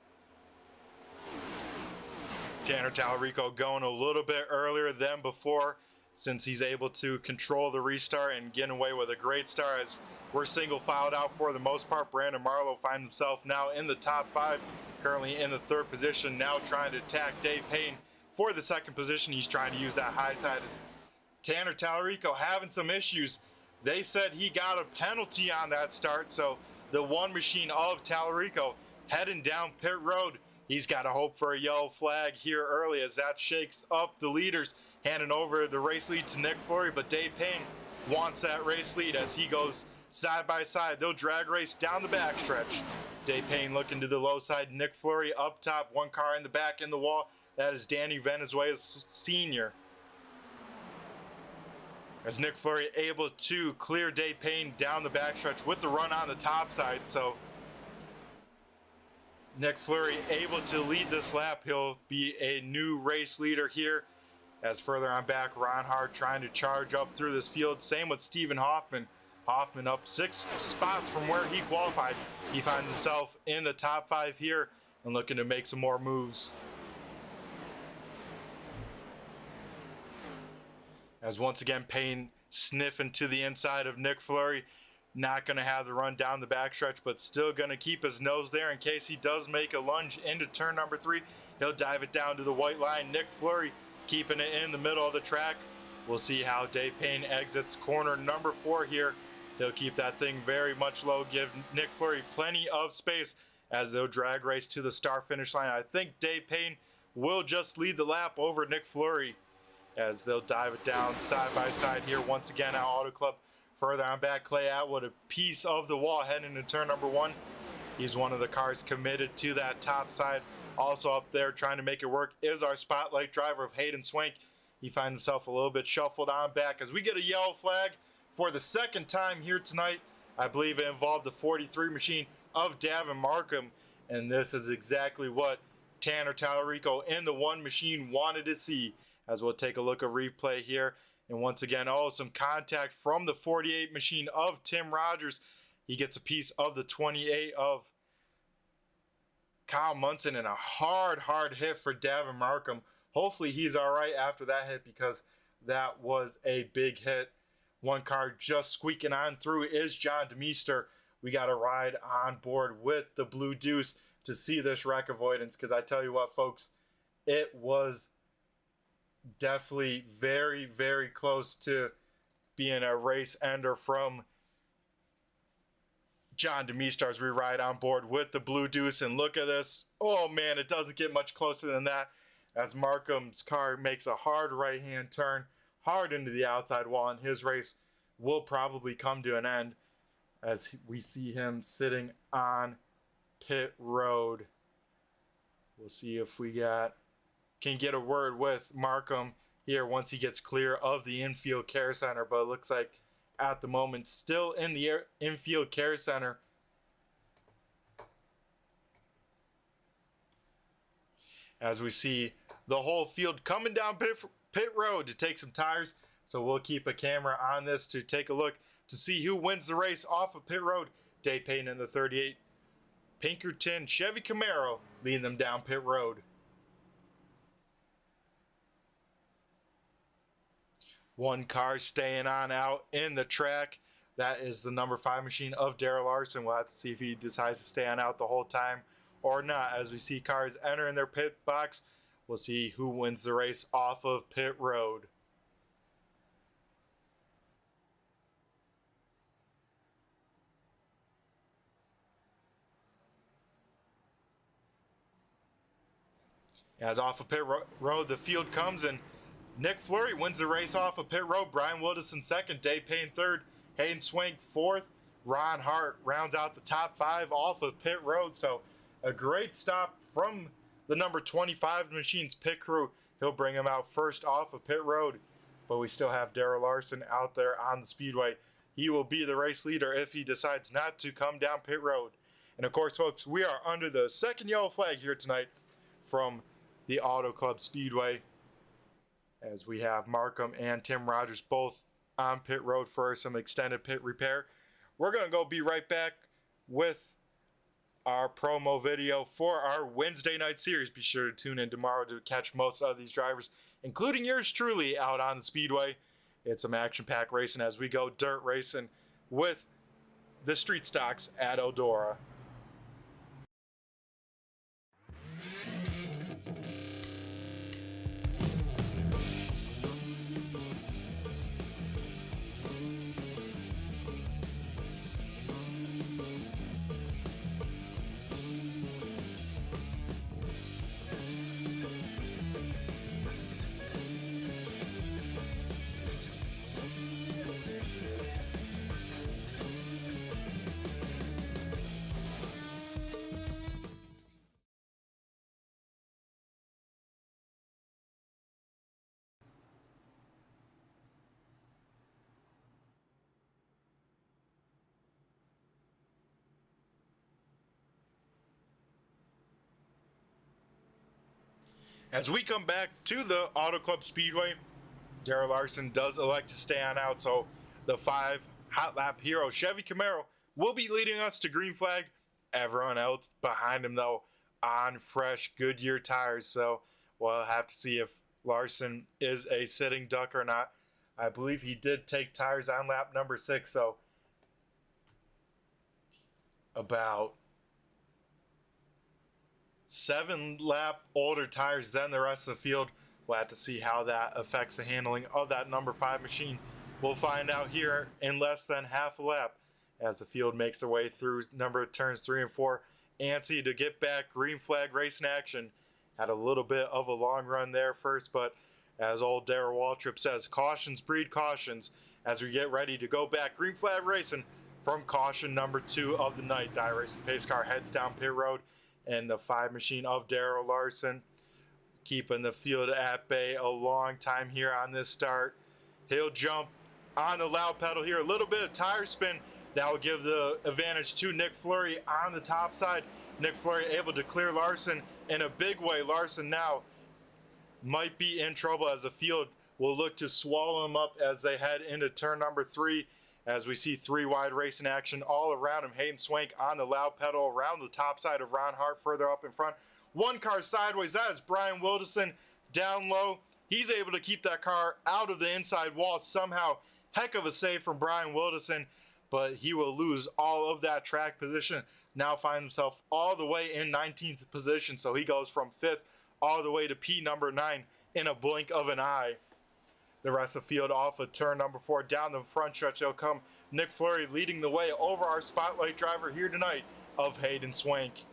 Tanner Tallarico going a little bit earlier than before, since he's able to control the restart and getting away with a great start as we're single filed out for the most part. Brandon Marlowe finds himself now in the top 5, currently in the 3rd position, now trying to attack Dave Payne for the 2nd position. He's trying to use that high side as Tanner Tallarico having some issues. They said he got a penalty on that start, so the one machine of Tallarico heading down pit road. He's got to hope for a yellow flag here early as that shakes up the leaders, handing over the race lead to Nick Fleury, but Dave Payne wants that race lead as he goes side by side. They'll drag race down the backstretch. Dave Payne looking to the low side, Nick Fleury up top, one car in the back in the wall. That is Danny Venezuela Sr. As Nick Fleury able to clear Dave Payne down the backstretch with the run on the top side, so Nick Fleury able to lead this lap. He'll be a new race leader here. As further on back, Ron Hart trying to charge up through this field. Same with Stephen Hoffman. Hoffman up 6 spots from where he qualified. He finds himself in the top 5 here and looking to make some more moves. As once again, Payne sniffing to the inside of Nick Fleury. Not going to have the run down the backstretch, but still going to keep his nose there in case he does make a lunge into turn number 3. He'll dive it down to the white line. Nick Fleury keeping it in the middle of the track. We'll see how Dave Payne exits corner number 4 here. He'll keep that thing very much low, give Nick Fleury plenty of space as they'll drag race to the start finish line. I think Dave Payne will just lead the lap over Nick Fleury as they'll dive it down side by side here once again at Auto Club. Further on back, Clay Atwood, a piece of the wall heading into turn number 1. He's one of the cars committed to that top side. Also up there trying to make it work is our spotlight driver of Hayden Swank. He finds himself a little bit shuffled on back as we get a yellow flag for the 2nd time here tonight. I believe it involved the 43 machine of Davin Markham, and this is exactly what Tanner Tallarico in the one machine wanted to see. As we'll take a look at replay here. And once again, some contact from the 48 machine of Tim Rogers. He gets a piece of the 28 of Kyle Munson and a hard hit for Davin Markham. Hopefully he's all right after that hit because that was a big hit. One car just squeaking on through is John DeMeester. We got to ride on board with the Blue Deuce to see this wreck avoidance because I tell you what, folks, it was definitely very, very close to being a race ender from John DeMeester as we ride on board with the Blue Deuce. And look at this. Oh man, it doesn't get much closer than that as Markham's car makes a hard right-hand turn hard into the outside wall, and his race will probably come to an end as we see him sitting on pit road. We'll see if we can get a word with Markham here once he gets clear of the infield care center, but it looks like at the moment still in the infield care center. As we see the whole field coming down pit road to take some tires, so we'll keep a camera on this to take a look to see who wins the race off of pit road. Dave Payne in the 38 Pinkerton Chevy Camaro leading them down pit road. One car staying on out in the track. That is the number 5 machine of Darrell Larson. We'll have to see if he decides to stay on out the whole time or not. As we see cars entering their pit box, we'll see who wins the race off of pit road. As off of pit road, the field comes and Nick Fleury wins the race off of pit road. Brian Wilderson 2nd, Dave Payne 3rd, Hayden Swank 4th. Ron Hart rounds out the top 5 off of pit road. So A great stop from the number 25 machine's pit crew. He'll bring him out first off of pit road, but we still have Darrell Larson out there on the speedway. He will be the race leader if he decides not to come down pit road. And of course, folks, we are under the second yellow flag here tonight from the Auto Club Speedway, as we have Markham and Tim Rogers both on pit road for some extended pit repair. We're going to go be right back with our promo video for our Wednesday night series. Be sure to tune in tomorrow to catch most of these drivers, including yours truly, out on the speedway. It's some action-packed racing as we go dirt racing with the street stocks at Eldora. As we come back to the Auto Club Speedway, Darrell Larson does elect to stay on out, so the 5 Hot Lap Hero Chevy Camaro will be leading us to green flag. Everyone else behind him, though, on fresh Goodyear tires, so we'll have to see if Larson is a sitting duck or not. I believe he did take tires on lap number 6, so about 7 lap older tires than the rest of the field. We'll have to see how that affects the handling of that number 5 machine. We'll find out here in less than half a lap as the field makes their way through number of turns 3 and 4. Antsy to get back green flag racing action. Had a little bit of a long run there first, but as old Darrell Waltrip says, cautions breed cautions as we get ready to go back green flag racing from caution number 2 of the night. The iRacing pace car heads down pit road, and the 5 machine of Darrell Larson keeping the field at bay a long time here on this start. He'll jump on the loud pedal here. A little bit of tire spin that will give the advantage to Nick Fleury on the top side. Nick Fleury able to clear Larson in a big way. Larson now might be in trouble as the field will look to swallow him up as they head into turn number 3. As we see 3 wide racing action all around him. Hayden Swank on the loud pedal around the top side of Ron Hart further up in front. 1 car sideways. That is Brian Wilderson down low. He's able to keep that car out of the inside wall somehow. Heck of a save from Brian Wilderson, but he will lose all of that track position. Now finds himself all the way in 19th position, so he goes from 5th all the way to P number 9 in a blink of an eye. The rest of the field off of turn number 4 down the front stretch. They'll come Nick Fleury leading the way over our spotlight driver here tonight of Hayden Swank.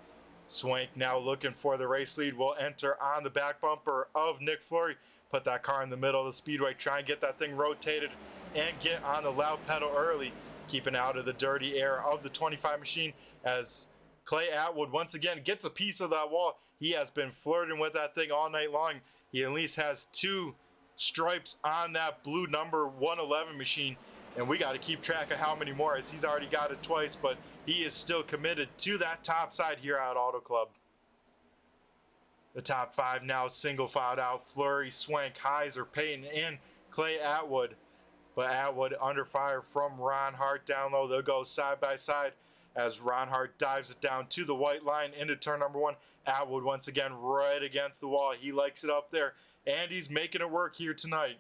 Swank now looking for the race lead, will enter on the back bumper of Nick Fleury. Put that car in the middle of the speedway, try and get that thing rotated and get on the loud pedal early, keeping out of the dirty air of the 25 machine as Clay Atwood once again gets a piece of that wall. He has been flirting with that thing all night long. He at least has 2 stripes on that blue number 111 machine, and we got to keep track of how many more, as he's already got it twice, but he is still committed to that top side here at Auto Club. The top 5 now single filed out. Fleury, Swank, Heiser, Payton, and Clay Atwood, but Atwood under fire from Ron Hart down low. They'll go side by side as Ron Hart dives it down to the white line into turn number 1. Atwood once again right against the wall. He likes it up there, and he's making it work here tonight.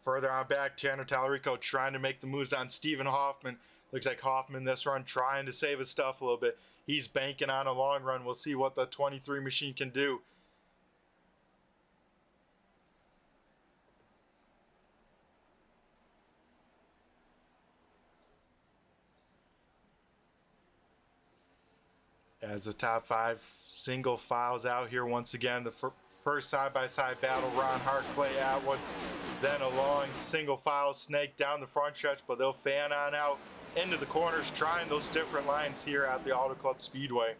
Further on back, Tanner Tallarico trying to make the moves on Stephen Hoffman. Looks like Hoffman this run trying to save his stuff a little bit. He's banking on a long run. We'll see what the 23 machine can do. As the top 5 single files out here once again, the first side-by-side battle, Ron Hart, Clay Atwood, then a long single file snake down the front stretch, but they'll fan on out into the corners, trying those different lines here at the Auto Club Speedway.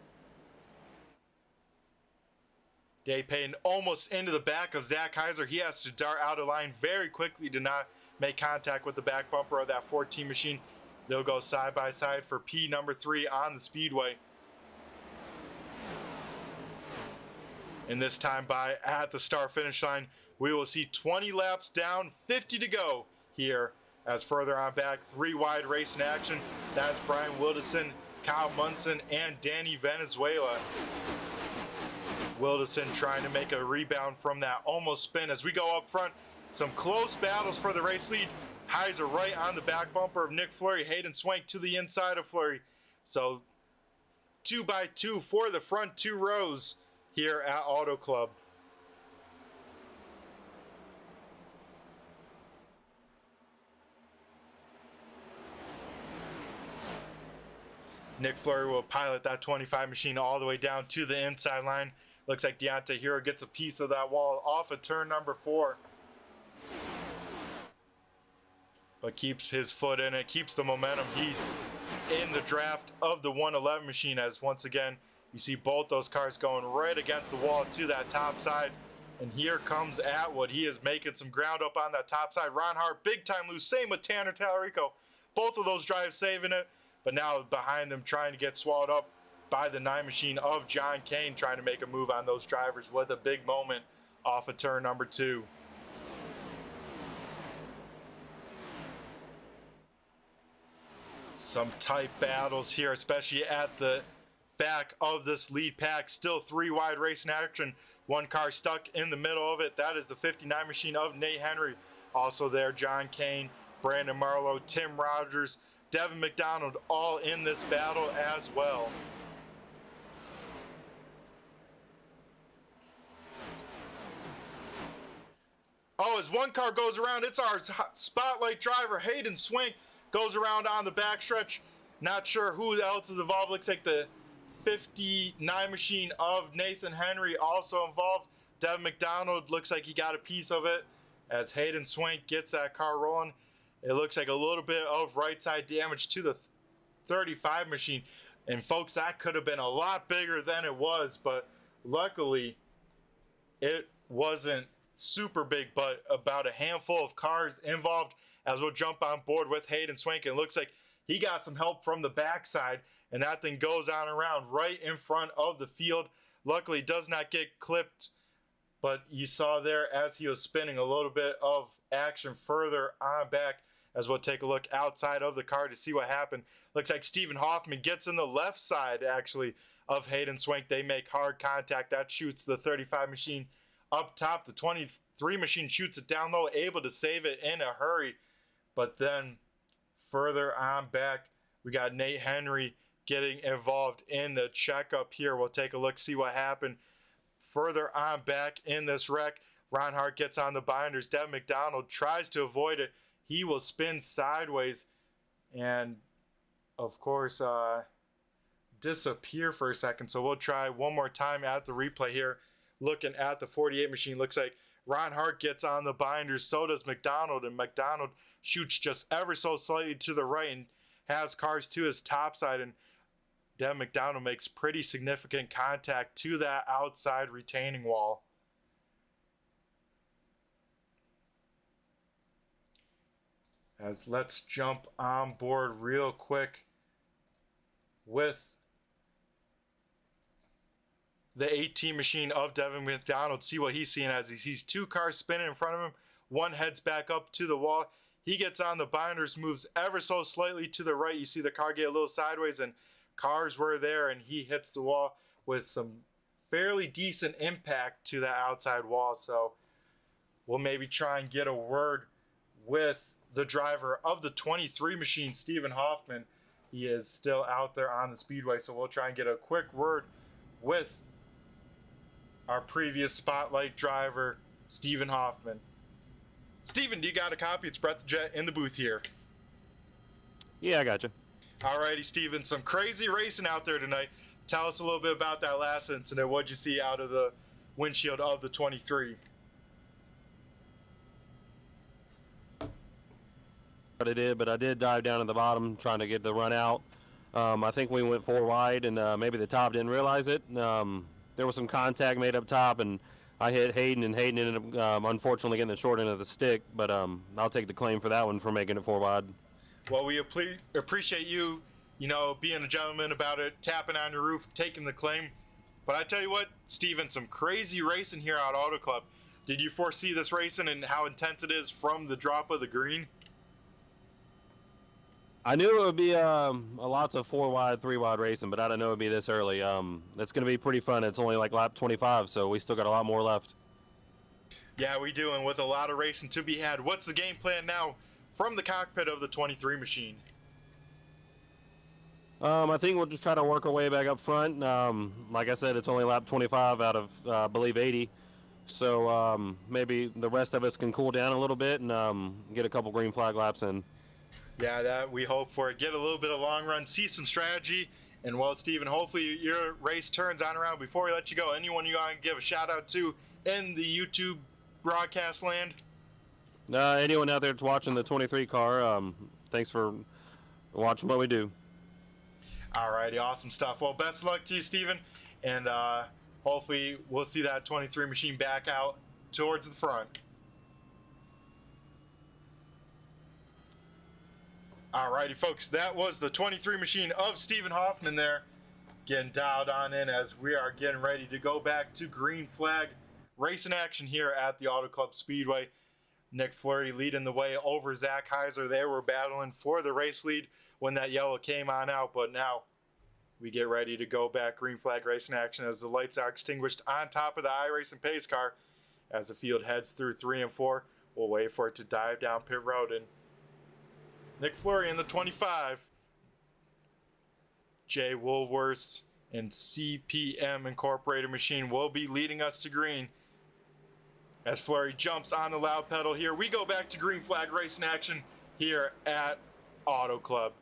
Dave Payton almost into the back of Zach Heiser. He has to dart out of line very quickly to not make contact with the back bumper of that 14 machine. They'll go side by side for P number 3 on the speedway. And this time by at the start finish line, we will see 20 laps down, 50 to go here. As further on back, 3 wide race in action. That's Brian Wilderson, Kyle Munson, and Danny Venezuela. Wilderson trying to make a rebound from that almost spin. As we go up front, some close battles for the race lead. Heiser right on the back bumper of Nick Fleury. Hayden Swank to the inside of Fleury. So 2 by 2 for the front 2 rows here at Auto Club. Nick Fleury will pilot that 25 machine all the way down to the inside line. Looks like Deontay Hero gets a piece of that wall off of turn number 4. But keeps his foot in it, keeps the momentum. He's in the draft of the 111 machine, as once again, you see both those cars going right against the wall to that top side. And here comes Atwood. He is making some ground up on that top side. Ron Hart, big time loose. Same with Tanner Tallarico. Both of those drives saving it. But now behind them trying to get swallowed up by the 9 machine of John Kane, trying to make a move on those drivers with a big moment off of turn number 2. Some tight battles here, especially at the back of this lead pack. Still 3 wide race in action. 1 car stuck in the middle of it. That is the 59 machine of Nate Henry. Also there, John Kane, Brandon Marlowe, Tim Rogers, Devin McDonald, all in this battle as well. Oh, as 1 car goes around, it's our spotlight driver, Hayden Swank, goes around on the backstretch. Not sure who else is involved. Looks like the 59 machine of Nathan Henry also involved. Devin McDonald looks like he got a piece of it as Hayden Swank gets that car rolling. It looks like a little bit of right side damage to the 35 machine. And folks, that could have been a lot bigger than it was, but luckily it wasn't super big, but about a handful of cars involved. As we'll jump on board with Hayden Swank, and it looks like he got some help from the backside, and that thing goes on around right in front of the field. Luckily does not get clipped, but you saw there as he was spinning a little bit of action further on back, as we'll take a look outside of the car to see what happened. Looks like Stephen Hoffman gets in the left side actually of Hayden Swank. They make hard contact. That shoots the 35 machine up top. The 23 machine shoots it down low, able to save it in a hurry. But then further on back, we got Nate Henry getting involved in the checkup here. We'll take a look, see what happened. Further on back in this wreck, Ron Hart gets on the binders. Devin McDonald tries to avoid it. He will spin sideways and, of course, disappear for a second. So we'll try one more time at the replay here. Looking at the 48 machine, looks like Ron Hart gets on the binders. So does McDonald, and McDonald shoots just ever so slightly to the right and has cars to his top side. And Devin McDonald makes pretty significant contact to that outside retaining wall. As let's jump on board real quick with the 18 machine of Devin McDonald. See what he's seeing as he sees 2 cars spinning in front of him. One heads back up to the wall. He gets on the binders, moves ever so slightly to the right. You see the car get a little sideways, and cars were there, and he hits the wall with some fairly decent impact to that outside wall. So we'll maybe try and get a word with the driver of the 23 machine, Stephen Hoffman. He is still out there on the speedway, so we'll try and get a quick word with our previous spotlight driver, Stephen Hoffman. Stephen, do you got a copy? It's Brett the Jet in the booth here. Yeah, I got you. Alrighty, Stephen, some crazy racing out there tonight. Tell us a little bit about that last incident. What'd you see out of the windshield of the 23? I did, but I did dive down at the bottom trying to get the run out. I think we went 4 wide, and maybe the top didn't realize it. There was some contact made up top, and I hit Hayden, and Hayden ended up unfortunately getting the short end of the stick. But I'll take the claim for that one for making it 4 wide. Well, we appreciate you, being a gentleman about it, tapping on your roof, taking the claim. But I tell you what, Steven, some crazy racing here at Autoclub. Did you foresee this racing and how intense it is from the drop of the green? I knew it would be lots of 4 wide, 3 wide racing, but I didn't know it would be this early. It's going to be pretty fun. It's only like lap 25, so we still got a lot more left. Yeah, we do, and with a lot of racing to be had, what's the game plan now from the cockpit of the 23 machine? I think we'll just try to work our way back up front. Like I said, it's only lap 25 out of, I believe, 80. So maybe the rest of us can cool down a little bit and get a couple green flag laps in. Yeah, that we hope for it. Get a little bit of long run, see some strategy. And well, Steven, hopefully your race turns on around. Before we let you go, anyone you want to give a shout out to in the YouTube broadcast land? Anyone out there that's watching the 23 car, thanks for watching what we do. Alrighty, awesome stuff. Well, best of luck to you, Steven. And hopefully we'll see that 23 machine back out towards the front. Alrighty, folks, that was the 23 machine of Steven Hoffman there, getting dialed on in as we are getting ready to go back to green flag racing action here at the Auto Club Speedway. Nick Fleury leading the way over Zach Heiser. They were battling for the race lead when that yellow came on out, but now we get ready to go back green flag racing action as the lights are extinguished on top of the iRacing pace car as the field heads through 3 and 4. We'll wait for it to dive down pit road, and Nick Fleury in the 25, Jay Woolworth and CPM Incorporated machine will be leading us to green. As Fleury jumps on the loud pedal here, we go back to green flag racing action here at Auto Club.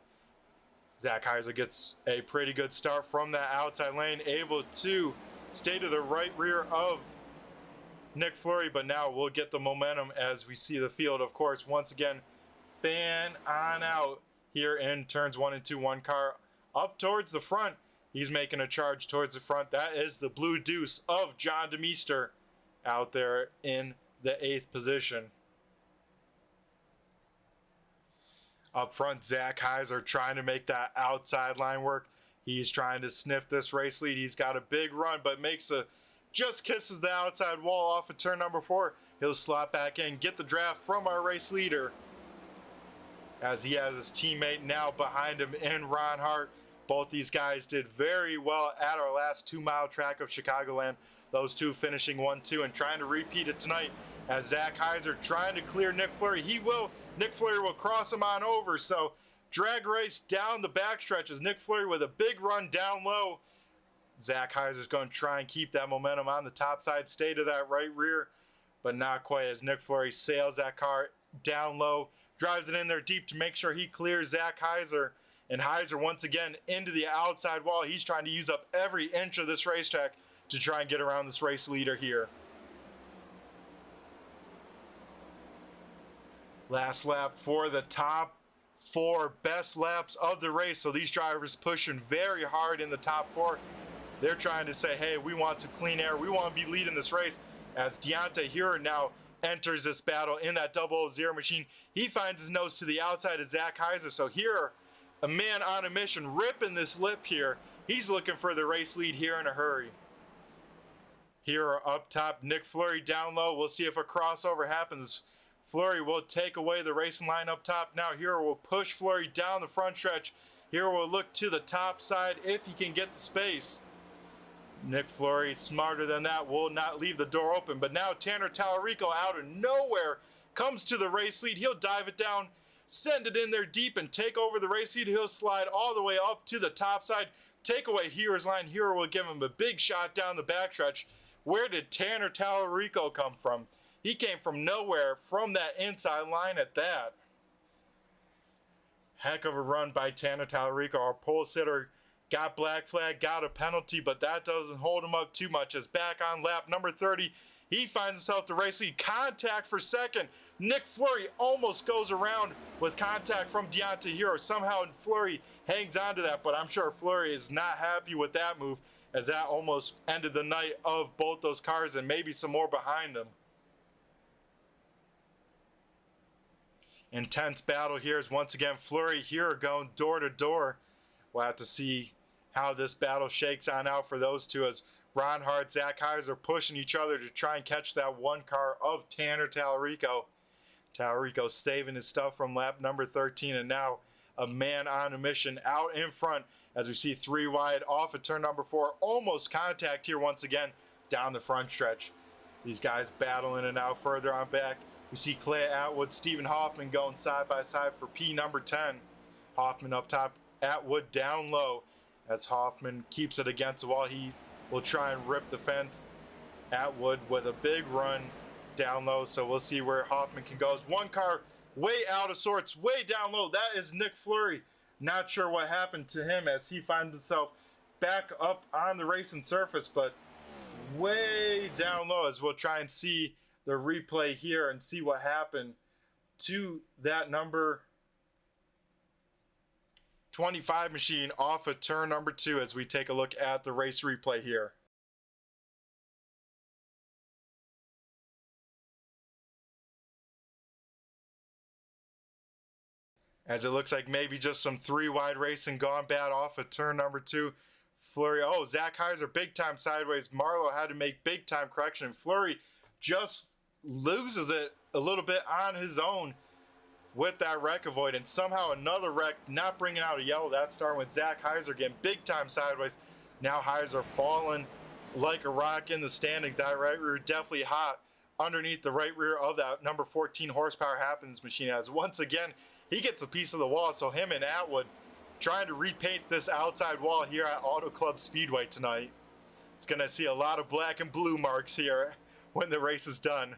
Zach Heiser gets a pretty good start from that outside lane, able to stay to the right rear of Nick Fleury, but now we'll get the momentum as we see the field, of course, once again, fan on out here in turns 1 and 2. One car up towards the front. He's making a charge towards the front. That is the Blue Deuce of John DeMeester out there in the 8th position. Up front, Zach Heiser trying to make that outside line work. He's trying to sniff this race lead. He's got a big run, but just kisses the outside wall off of turn number 4. He'll slot back in, get the draft from our race leader, as he has his teammate now behind him in Ron Hart. Both these guys did very well at our last 2-mile track of Chicagoland. Those two finishing 1-2 and trying to repeat it tonight as Zach Heiser trying to clear Nick Fleury. Nick Fleury will cross him on over. So drag race down the backstretch as Nick Fleury with a big run down low. Zach Heiser's going to try and keep that momentum on the top side, stay to that right rear, but not quite as Nick Fleury sails that car down low, drives it in there deep to make sure he clears Zach Heiser. And Heiser once again into the outside wall. He's trying to use up every inch of this racetrack to try and get around this race leader here. Last lap for the top 4 best laps of the race. So these drivers pushing very hard in the top 4. They're trying to say, hey, we want some clean air. We want to be leading this race. As Deontay Heuer now enters this battle in that 000 machine. He finds his nose to the outside of Zach Heiser. So here, a man on a mission, ripping this lip here. He's looking for the race lead here in a hurry. Here up top, Nick Fleury down low. We'll see if a crossover happens. Fleury will take away the racing line up top. Now Heuer will push Fleury down the front stretch. Heuer will look to the top side if he can get the space. Nick Fleury, smarter than that, will not leave the door open. But now Tanner Tallarico out of nowhere comes to the race lead. He'll dive it down, send it in there deep, and take over the race lead. He'll slide all the way up to the top side, take away Heuer's line. Heuer will give him a big shot down the backstretch. Where did Tanner Tallarico come from? He came from nowhere, from that inside line at that. Heck of a run by Tanner Tallarico. Our pole sitter got black flag, got a penalty, but that doesn't hold him up too much as back on lap number 30, he finds himself the race lead. Contact for second. Nick Fleury almost goes around with contact from Deontay Hero. Somehow Fleury hangs on to that, but I'm sure Fleury is not happy with that move, as that almost ended the night of both those cars and maybe some more behind them. Intense battle here is once again Fleury here going door to door. We'll have to see how this battle shakes on out for those two, as Ron Hart, Zach Heiser pushing each other to try and catch that one car of Tanner Tallarico. Tallarico saving his stuff from lap number 13, and now a man on a mission out in front as we see 3 wide off of turn number 4. Almost contact here once again down the front stretch. These guys battling it out further on back. We see Clay Atwood, Stephen Hoffman going side by side for P number 10. Hoffman up top, Atwood down low as Hoffman keeps it against the wall. He will try and rip the fence. Atwood with a big run down low, so we'll see where Hoffman can go. As one car way out of sorts, way down low. That is Nick Fleury. Not sure what happened to him as he finds himself back up on the racing surface, but way down low, as we'll try and see the replay here and see what happened to that number 25 machine off of turn number 2 as we take a look at the race replay here. As it looks like maybe just some 3 wide racing gone bad off of turn number 2. Fleury, oh, Zach Heiser big time sideways. Marlowe had to make big time correction. Fleury just loses it a little bit on his own with that wreck avoid, and somehow another wreck not bringing out a yellow. That starting with Zach Heiser again, big time sideways. Now Heiser falling like a rock in the standings. That right rear definitely hot underneath the right rear of that number 14 horsepower Happens machine, as once again he gets a piece of the wall. So him and Atwood trying to repaint this outside wall here at Auto Club Speedway tonight. It's going to see a lot of black and blue marks here when the race is done.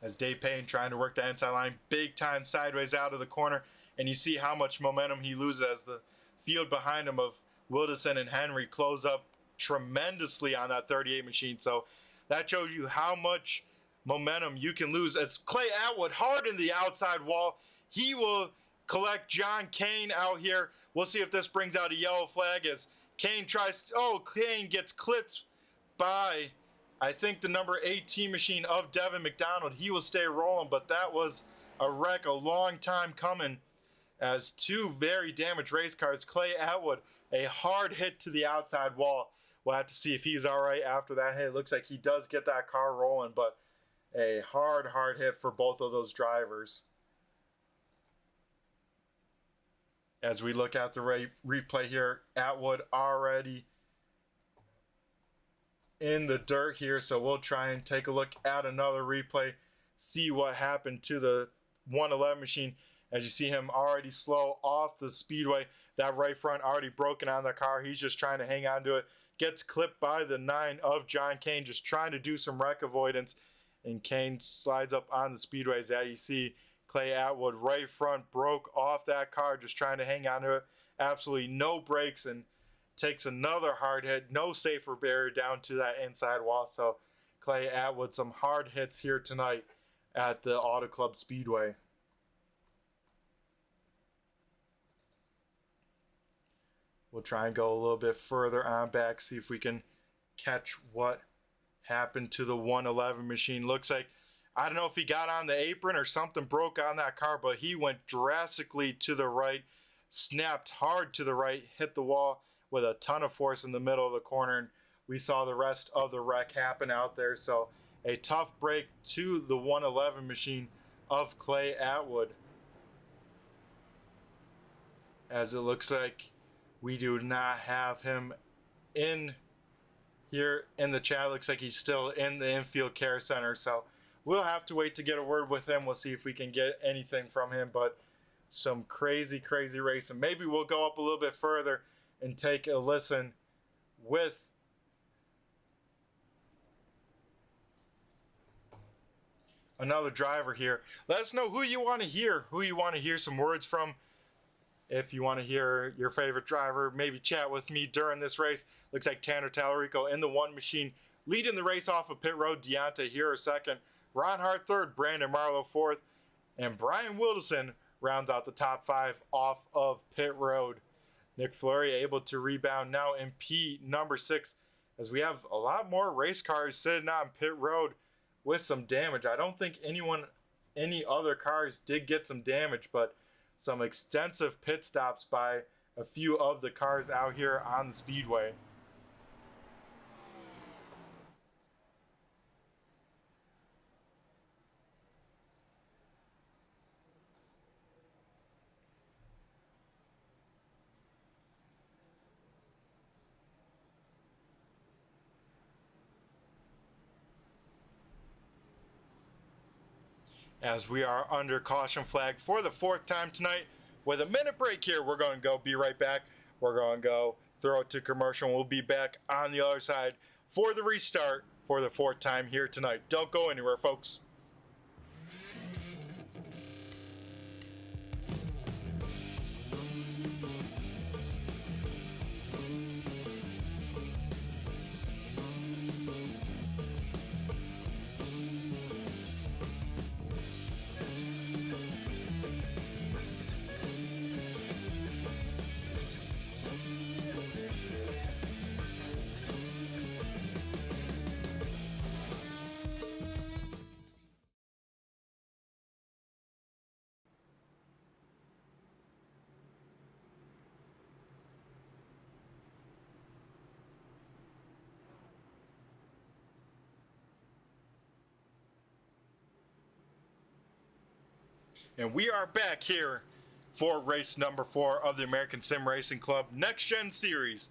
As Dave Payne trying to work that inside line, big time sideways out of the corner, and you see how much momentum he loses as the field behind him of Wilderson and Henry close up tremendously on that 38 machine. So that shows you how much momentum you can lose, as Clay Atwood hard in the outside wall. He will collect John Kane out here. We'll see if this brings out a yellow flag as Kane tries, Kane gets clipped by, I think, the number 18 machine of Devin McDonald. He will stay rolling, but that was a wreck a long time coming, as 2 very damaged race cars. Clay Atwood, a hard hit to the outside wall. We'll have to see if he's all right after that hit. It looks like he does get that car rolling, but a hard hit for both of those drivers. As we look at the replay here, Atwood already in the dirt here, so we'll try and take a look at another replay, see what happened to the 111 machine. As you see him already slow off the speedway, that right front already broken on the car. He's just trying to hang on to it. Gets clipped by the 9 of John Kane, just trying to do some wreck avoidance, and Kane slides up on the speedways. As you see Clay Atwood right front broke off that car, just trying to hang on to it. Absolutely no brakes, and takes another hard hit. No safer barrier down to that inside wall. So Clay Atwood, some hard hits here tonight at the Auto Club Speedway. We'll try and go a little bit further on back, see if we can catch what happened to the 111 machine. Looks like, I don't know if he got on the apron or something broke on that car, but he went drastically to the right, snapped hard to the right, hit the wall with a ton of force in the middle of the corner, and we saw the rest of the wreck happen out there. So a tough break to the 111 machine of Clay Atwood, as it looks like we do not have him in here in the chat. Looks like he's still in the infield care center, so we'll have to wait to get a word with him. We'll see if we can get anything from him, but some crazy racing. Maybe we'll go up a little bit further and take a listen with another driver here. Let us know who you want to hear some words from. If you want to hear your favorite driver, maybe chat with me during this race. Looks like Tanner Tallarico in the 1 machine leading the race off of pit road. Deontay Hero second, Ron Hart third, Brandon Marlowe fourth, and Brian Wilderson rounds out the top 5 off of pit road. Nick Fleury able to rebound now in P number 6, as we have a lot more race cars sitting on pit road with some damage. I don't think any other cars did get some damage, but some extensive pit stops by a few of the cars out here on the speedway. As we are under caution flag for the 4th time tonight. With a minute break here, we're going to go be right back. We're going to go throw it to commercial, and we'll be back on the other side for the restart for the 4th time here tonight. Don't go anywhere, folks. And we are back here for race number 4 of the American Sim Racing Club Next Gen Series.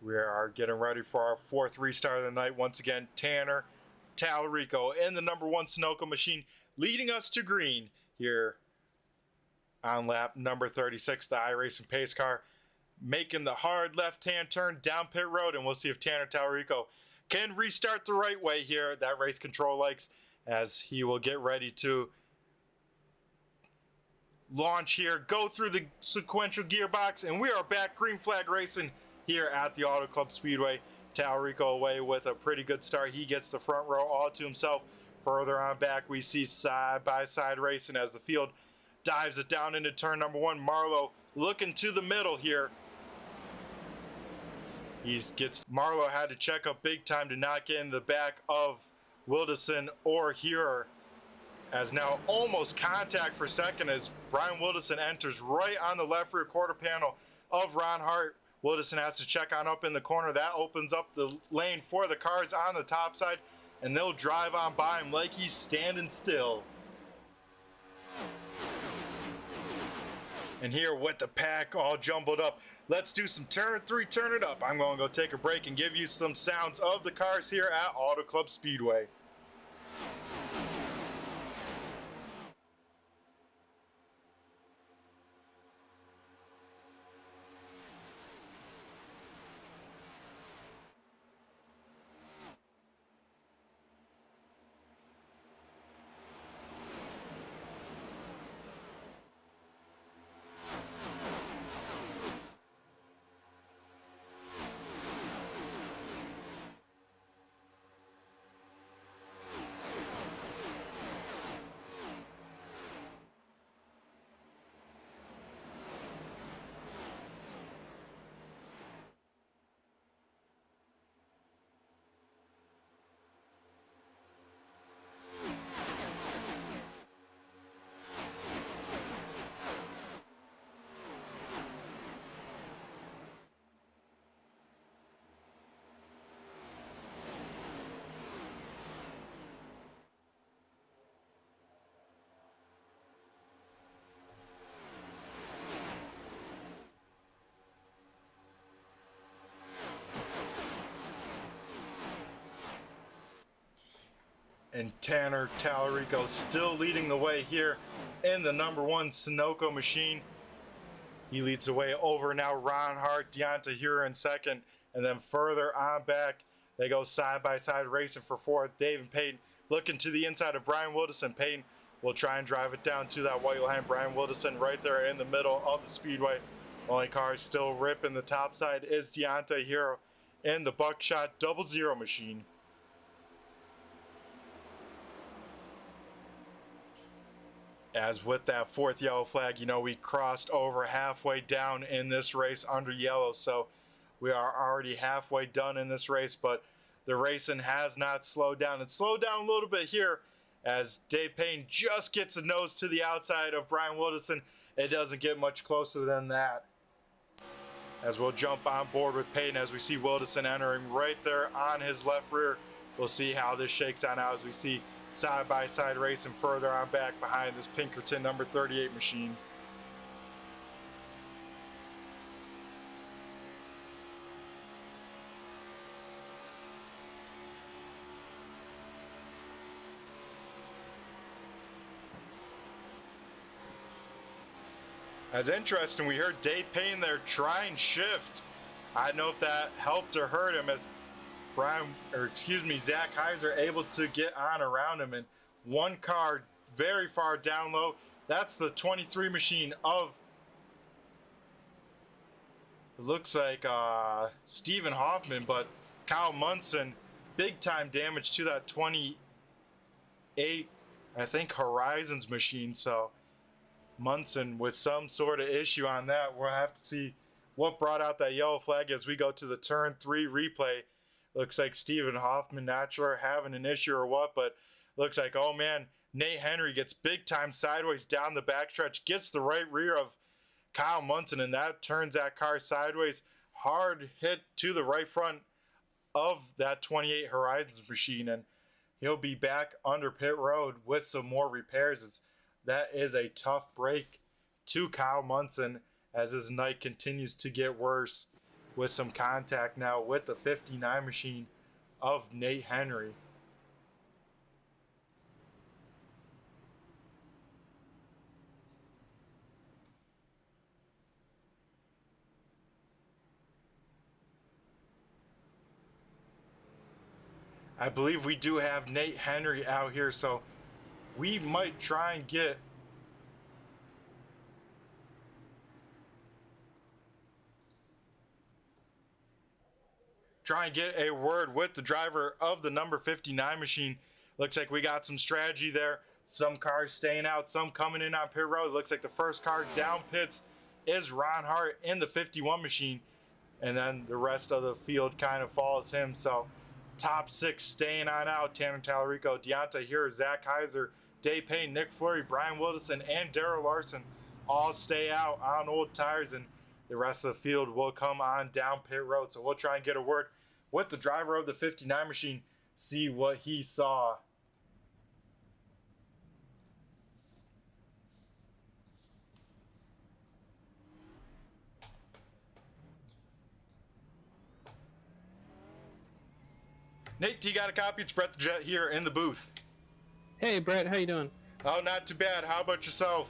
We are getting ready for our 4th restart of the night. Once again, Tanner Tallarico in the number 1 Sunoco machine, leading us to green here on lap number 36. The iRacing pace car making the hard left-hand turn down pit road, and we'll see if Tanner Tallarico can restart the right way here. That race control likes, as he will get ready to launch here, go through the sequential gearbox, and we are back green flag racing here at the Auto Club Speedway. Tallarico away with a pretty good start. He gets the front row all to himself. Further on back, we see side-by-side racing as the field dives it down into turn number 1. Marlowe looking to the middle here. Marlowe had to check up big time to not get in the back of Wilderson or Hearer, as now almost contact for second as Brian Wilderson enters right on the left rear quarter panel of Ron Hart. Wilderson has to check on up in the corner. That opens up the lane for the cars on the top side, and they'll drive on by him like he's standing still. And here with the pack all jumbled up, let's do some turn 3, turn it up. I'm going to go take a break and give you some sounds of the cars here at Auto Club Speedway. And Tanner Tallarico still leading the way here in the number 1 Sunoco machine. He leads the way over now Ron Hart, Deontay Hero in second, and then further on back, they go side-by-side racing for 4th. Dave and Peyton looking to the inside of Brian Wilderson. Peyton will try and drive it down to that white line. Brian Wilderson right there in the middle of the speedway. Only car still ripping the top side is Deontay Hero in the Buckshot 00 machine. As with that fourth yellow flag, you know, we crossed over halfway down in this race under yellow, so we are already halfway done in this race, but the racing has not slowed down. It slowed down a little bit here as Dave Payne just gets a nose to the outside of Brian Wilderson. It doesn't get much closer than that. As we'll jump on board with Payne as we see Wilderson entering right there on his left rear. We'll see how this shakes out now as we see side-by-side racing further on back behind this Pinkerton number 38 machine. That's interesting. We heard Dave Payne there try and shift. I don't know if that helped or hurt him as Zach Heiser able to get on around him, and one car very far down low. That's the 23 machine of, it looks like Stephen Hoffman, but Kyle Munson, big time damage to that 28, I think, Horizons machine. So Munson with some sort of issue on that. We'll have to see what brought out that yellow flag as we go to the turn 3 replay. Looks like Stephen Hoffman, not sure having an issue or what, but looks like, oh man, Nate Henry gets big time sideways down the backstretch, gets the right rear of Kyle Munson, and that turns that car sideways. Hard hit to the right front of that 28 Horizons machine, and he'll be back under pit road with some more repairs. That is a tough break to Kyle Munson as his night continues to get worse, with some contact now with the 59 machine of Nate Henry. I believe we do have Nate Henry out here, so we might try and get a word with the driver of the number 59 machine. Looks like we got some strategy there. Some cars staying out, some coming in on pit road. Looks like the first car down pits is Ron Hart in the 51 machine, and then the rest of the field kind of follows him. So top 6 staying on out: Tanner Tallarico, Deontay Here, Zach Heiser, Dave Payne, Nick Fleury, Brian Wilderson, and Darrell Larson all stay out on old tires, and the rest of the field will come on down pit road. So we'll try and get a word with the driver of the 59 machine, see what he saw. Nate, you got a copy? It's Brett the Jet here in the booth. Hey Brett, how you doing? Oh, not too bad. How about yourself?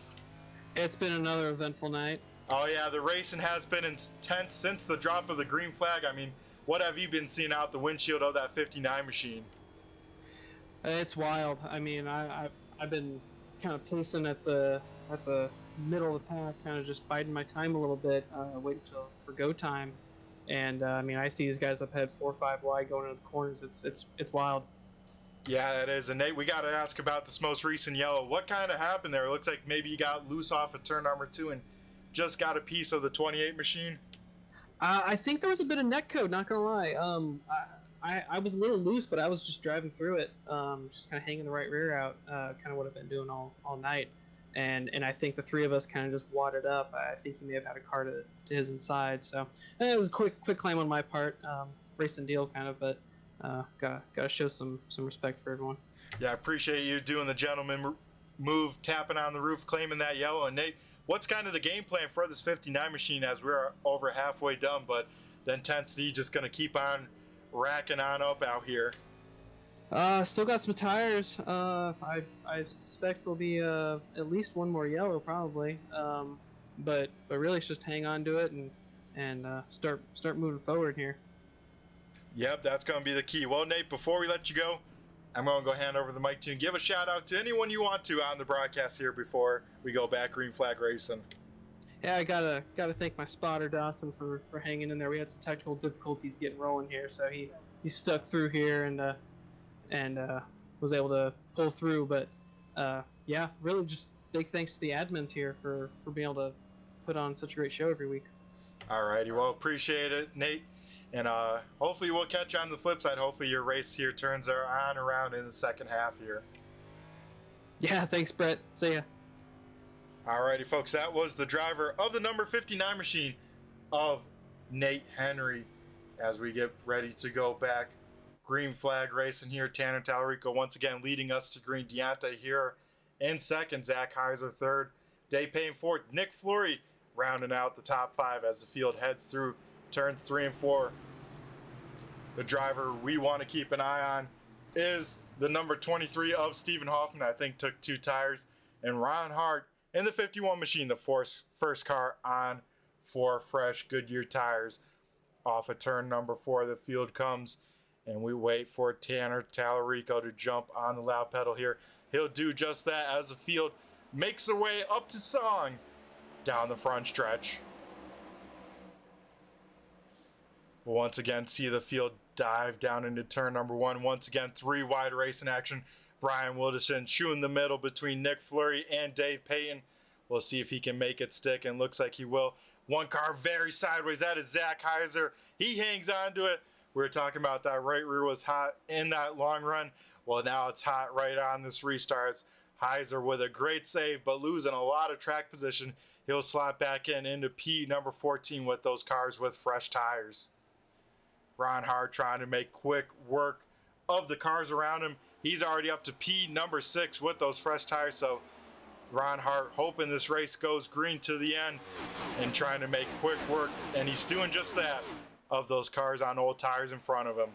It's been another eventful night. Oh yeah, the racing has been intense since the drop of the green flag. I mean, what have you been seeing out the windshield of that 59 machine? It's wild. I mean, I've been kind of pacing at the middle of the pack, kind of just biding my time a little bit, waiting for go time. And I mean, I see these guys up ahead 4 or 5 wide going into the corners. It's wild. Yeah, it is. And Nate, we got to ask about this most recent yellow. What kind of happened there? It looks like maybe you got loose off of turn number 2 and just got a piece of the 28 machine. I think there was a bit of neck code, not gonna lie. I was a little loose, but I was just driving through it, just kind of hanging the right rear out, kind of what I've been doing all night. And I think the 3 of us kind of just wadded up. I think he may have had a car to his inside. So it was a quick claim on my part, racing deal kind of, but gotta show some respect for everyone. Yeah, I appreciate you doing the gentleman move, tapping on the roof, claiming that yellow. And Nate, what's kind of the game plan for this 59 machine as we're over halfway done, but the intensity just going to keep on racking on up out here? Still got some tires. I suspect there'll be at least one more yellow probably. But really it's just hang on to it and start moving forward here. Yep, that's going to be the key. Well, Nate, before we let you go, I'm going to go hand over the mic to you and give a shout out to anyone you want to on the broadcast here before we go back green flag racing. Yeah, I gotta thank my spotter Dawson for hanging in there. We had some technical difficulties getting rolling here, so he stuck through here and was able to pull through. But yeah, really just big thanks to the admins here for being able to put on such a great show every week. Alrighty, well, appreciate it, Nate. And hopefully we'll catch you on the flip side. Hopefully your race here turns on around in the second half here. Yeah, thanks, Brett. See ya. Alrighty, folks, that was the driver of the number 59 machine of Nate Henry. As we get ready to go back, green flag racing here. Tanner Tallarico once again leading us to green. Deontay here in second. Zach Heiser third. Dave Payne fourth. Nick Fleury rounding out the top five as the field heads through turns 3 and 4. The driver we want to keep an eye on is the number 23 of Stephen Hoffman. I think took 2 tires. And Ron Hart in the 51 machine, the first car on 4 fresh Goodyear tires. Off of turn number 4, the field comes, and we wait for Tanner Tallarico to jump on the loud pedal here. He'll do just that as the field makes their way up to song down the front stretch. We'll once again see the field dive down into turn number 1. Once again, 3 wide racing action. Brian Wilderson chewing the middle between Nick Fleury and Dave Payton. We'll see if he can make it stick, and looks like he will. One car very sideways. That is Zach Heiser. He hangs on to it. We were talking about that right rear was hot in that long run. Well, now it's hot right on this restart. It's Heiser with a great save, but losing a lot of track position. He'll slot back into P number 14 with those cars with fresh tires. Ron Hart trying to make quick work of the cars around him. He's already up to P number 6 with those fresh tires, so Ron Hart hoping this race goes green to the end and trying to make quick work, and he's doing just that of those cars on old tires in front of him.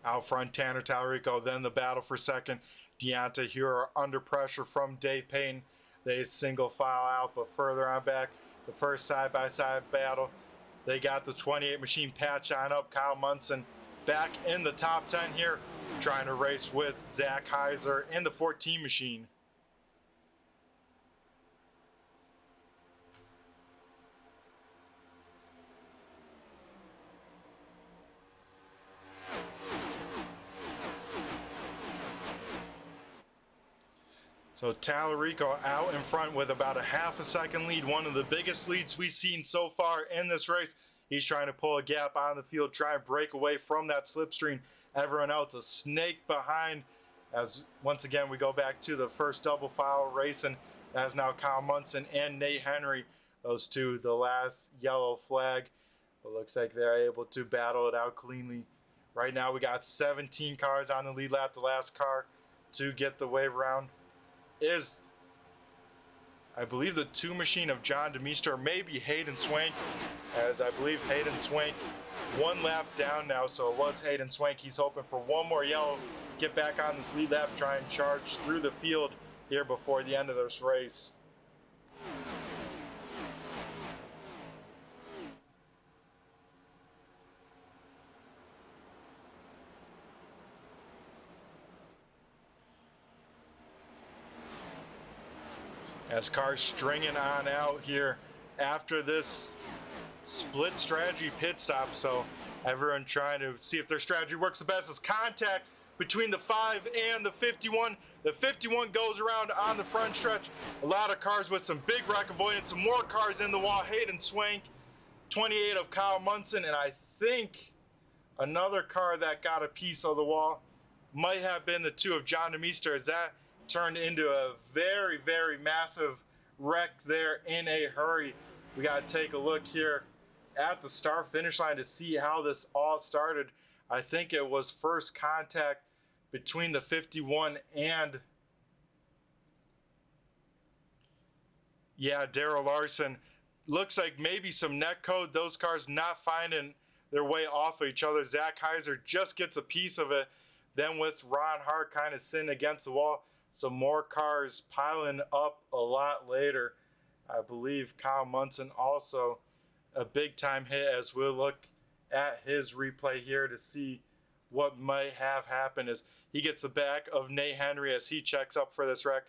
Out front, Tanner Tallarico, then the battle for second. Deontay Hura under pressure from Dave Payne. They single file out, but further on back, the first side-by-side battle. They got the 28 machine patch on up. Kyle Munson back in the top 10 here, trying to race with Zach Heiser in the 14 machine. So Tallarico out in front with about a half a second lead, one of the biggest leads we've seen so far in this race. He's trying to pull a gap on the field, try and break away from that slipstream. Everyone else a snake behind, as once again we go back to the first double file racing, as now Kyle Munson and Nate Henry, those two, the last yellow flag. It looks like they're able to battle it out cleanly. Right now we got 17 cars on the lead lap. The last car to get the wave around is, I believe, the 2 machine of John DeMeester, or maybe Hayden Swank, as I believe Hayden Swank 1 lap down now, so it was Hayden Swank. He's hoping for one more yellow, get back on this lead lap, try and charge through the field here before the end of this race. As cars stringing on out here after this split strategy pit stop, so everyone trying to see if their strategy works the best. As contact between the 5 and the 51. The 51 goes around on the front stretch. A lot of cars with some big wreck avoidance, some more cars in the wall. Hayden Swank, 28 of Kyle Munson, and I think another car that got a piece of the wall might have been the 2 of John DeMeester, as that turned into a very, very massive wreck there in a hurry. We got to take a look here at the start finish line to see how this all started. I think it was first contact between the 51 and Daryl Larson. Looks like maybe some net code. Those cars not finding their way off of each other. Zach Heiser just gets a piece of it. Then with Ron Hart kind of sitting against the wall, some more cars piling up a lot later. I believe Kyle Munson also a big time hit, as we'll look at his replay here to see what might have happened is he gets the back of Nate Henry as he checks up for this wreck.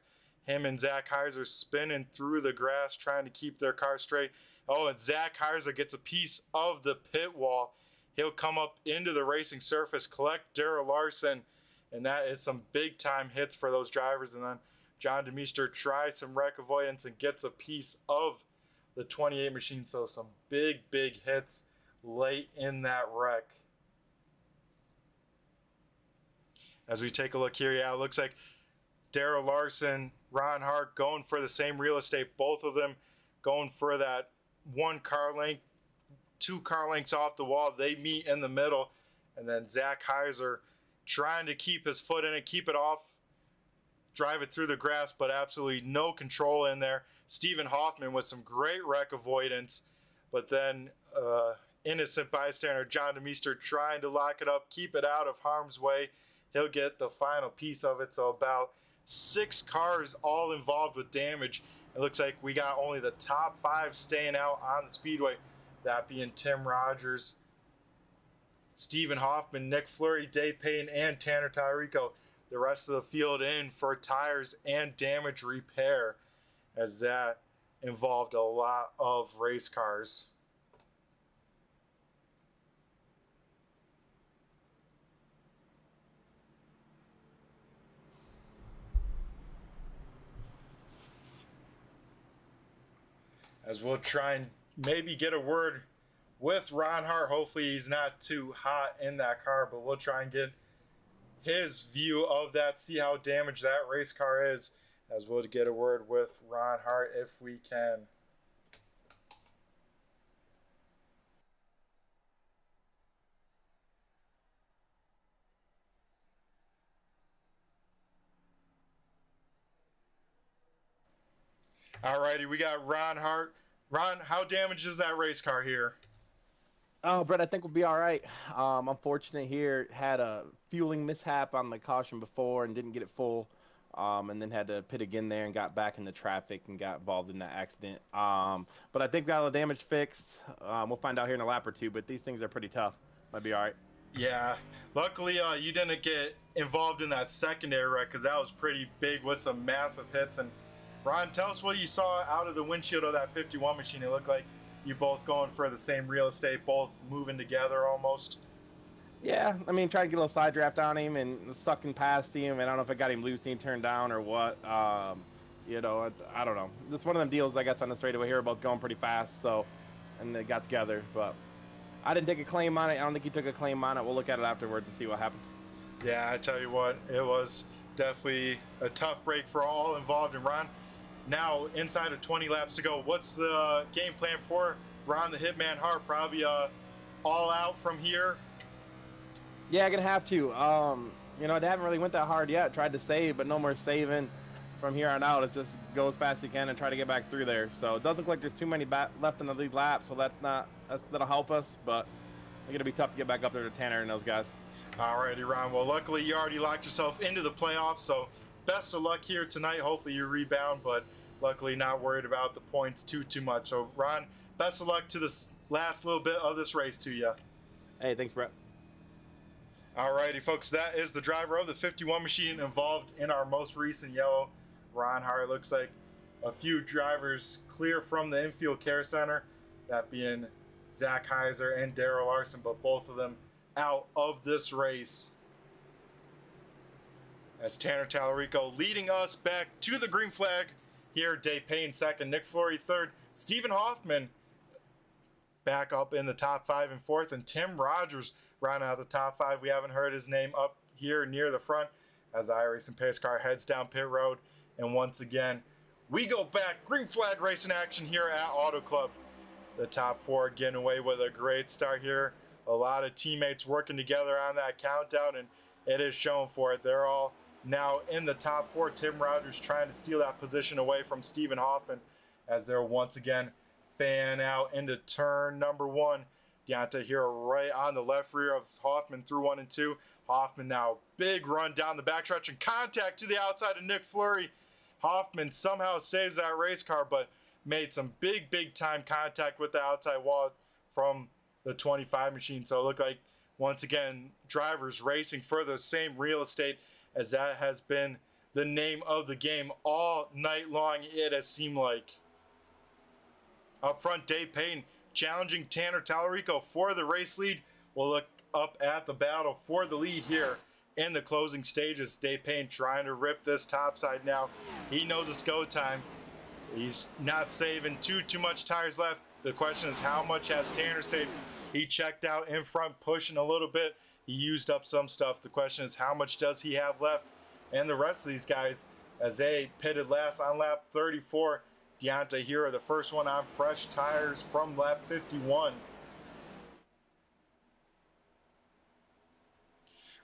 Him and Zach Heiser spinning through the grass trying to keep their car straight. Oh, and Zach Heiser gets a piece of the pit wall. He'll come up into the racing surface, collect Darrell Larson, and that is some big-time hits for those drivers. And then John DeMeester tries some wreck avoidance and gets a piece of the 28 machine. So some big hits late in that wreck. As we take a look here, yeah, it looks like Darrell Larson, Ron Hart going for the same real estate. Both of them going for that 1 car length, 2 car lengths off the wall. They meet in the middle. And then Zach Heiser trying to keep his foot in it, keep it off, drive it through the grass, but absolutely no control in there. Stephen Hoffman with some great wreck avoidance, but then innocent bystander John DeMeester trying to lock it up, keep it out of harm's way. He'll get the final piece of it. So about 6 cars all involved with damage. It looks like we got only the top 5 staying out on the speedway. That being Tim Rogers, Stephen Hoffman, Nick Fleury, Dave Payton, and Tanner Tallarico. The rest of the field in for tires and damage repair, as that involved a lot of race cars. As we'll try and maybe get a word with Ron Hart. Hopefully he's not too hot in that car, but we'll try and get his view of that, see how damaged that race car is, as we'll get a word with Ron Hart if we can. Alrighty, we got Ron Hart. Ron, how damaged is that race car here? Oh, Brett, I think we'll be all right. Unfortunate here, had a fueling mishap on the caution before and didn't get it full, and then had to pit again there and got back into traffic and got involved in that accident. But I think we got all the damage fixed. We'll find out here in a lap or two, but these things are pretty tough. Might be all right. Yeah, luckily you didn't get involved in that secondary wreck, because that was pretty big with some massive hits. And Ron, tell us what you saw out of the windshield of that 51 machine. It looked like you both going for the same real estate, both moving together almost. Yeah, I mean, tried to get a little side draft on him and sucking past him. And I don't know if I got him loose and he turned down or what. You know, I don't know. It's one of them deals, I guess, on the straightaway here about going pretty fast. So, and they got together. But I didn't take a claim on it. I don't think he took a claim on it. We'll look at it afterwards and see what happened. Yeah, I tell you what, it was definitely a tough break for all involved. And Ron, now inside of 20 laps to go, what's the game plan for Ron the Hitman Hart? Probably all out from here. Yeah, gonna have to. You know, they haven't really went that hard yet. Tried to save, but no more saving from here on out. It's just go as fast as you can and try to get back through there. So it doesn't look like there's too many left in the lead lap, so that'll help us. But it's gonna be tough to get back up there to Tanner and those guys. Alrighty, Ron. Well, luckily you already locked yourself into the playoffs, so best of luck here tonight. Hopefully you rebound, but luckily not worried about the points too much. So Ron, best of luck to this last little bit of this race to you. Hey, thanks, Brett. Alrighty, folks, that is the driver of the 51 machine involved in our most recent yellow. Ron Hart. Looks like a few drivers clear from the infield care center, that being Zach Heiser and Darrell Larson, but both of them out of this race. As Tanner Tallarico leading us back to the green flag here. Dave Payne second, Nick Fleury third, Stephen Hoffman back up in the top 5 and 4th, and Tim Rogers rounding out the top 5. We haven't heard his name up here near the front as the iRacing pace car heads down pit road. And once again, we go back, green flag racing action here at Autoclub. The top 4 getting away with a great start here. A lot of teammates working together on that countdown, and it is shown for it. They're all now in the top 4. Tim Rogers trying to steal that position away from Stephen Hoffman as they're once again fan out into turn number 1. Deontay here right on the left rear of Hoffman through 1 and 2. Hoffman now big run down the backstretch and contact to the outside of Nick Fleury. Hoffman somehow saves that race car, but made some big time contact with the outside wall from the 25 machine. So it looked like Once again, drivers racing for the same real estate, as that has been the name of the game all night long, it has seemed like. Up front, Dave Payne challenging Tanner Tallarico for the race lead. We'll look up at the battle for the lead here in the closing stages. Dave Payne trying to rip this top side now. He knows it's go time. He's not saving too much tires left. The question is, how much has Tanner saved? He checked out in front, pushing a little bit. He used up some stuff. The question is, how much does he have left? And the rest of these guys, as they pitted last on lap 34, Deontay Hero, the first one on fresh tires from lap 51.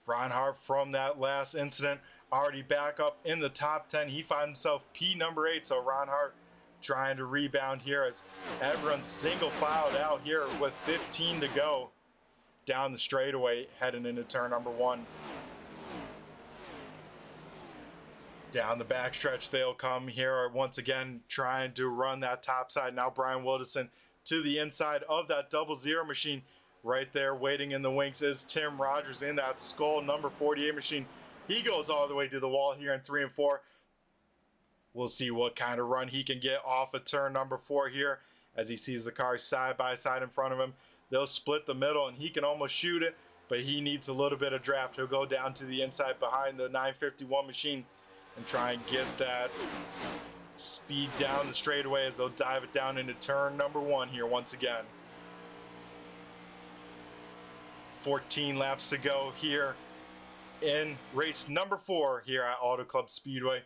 Ron Hart from that last incident already back up in the top 10. He finds himself P number 8, so Ron Hart trying to rebound here as everyone's single filed out here with 15 to go down the straightaway heading into turn number 1. Down the backstretch they'll come here once again trying to run that top side. Now Brian Wilderson to the inside of that 00 machine. Right there waiting in the wings is Tim Rogers in that Skull number 48 machine. He goes all the way to the wall here in 3 and 4. We'll see what kind of run he can get off of turn number 4 here as he sees the cars side by side in front of him. They'll split the middle and he can almost shoot it, but he needs a little bit of draft. He'll go down to the inside behind the 951 machine and try and get that speed down the straightaway as they'll dive it down into turn number 1 here once again. 14 laps to go here in race number 4 here at Auto Club Speedway.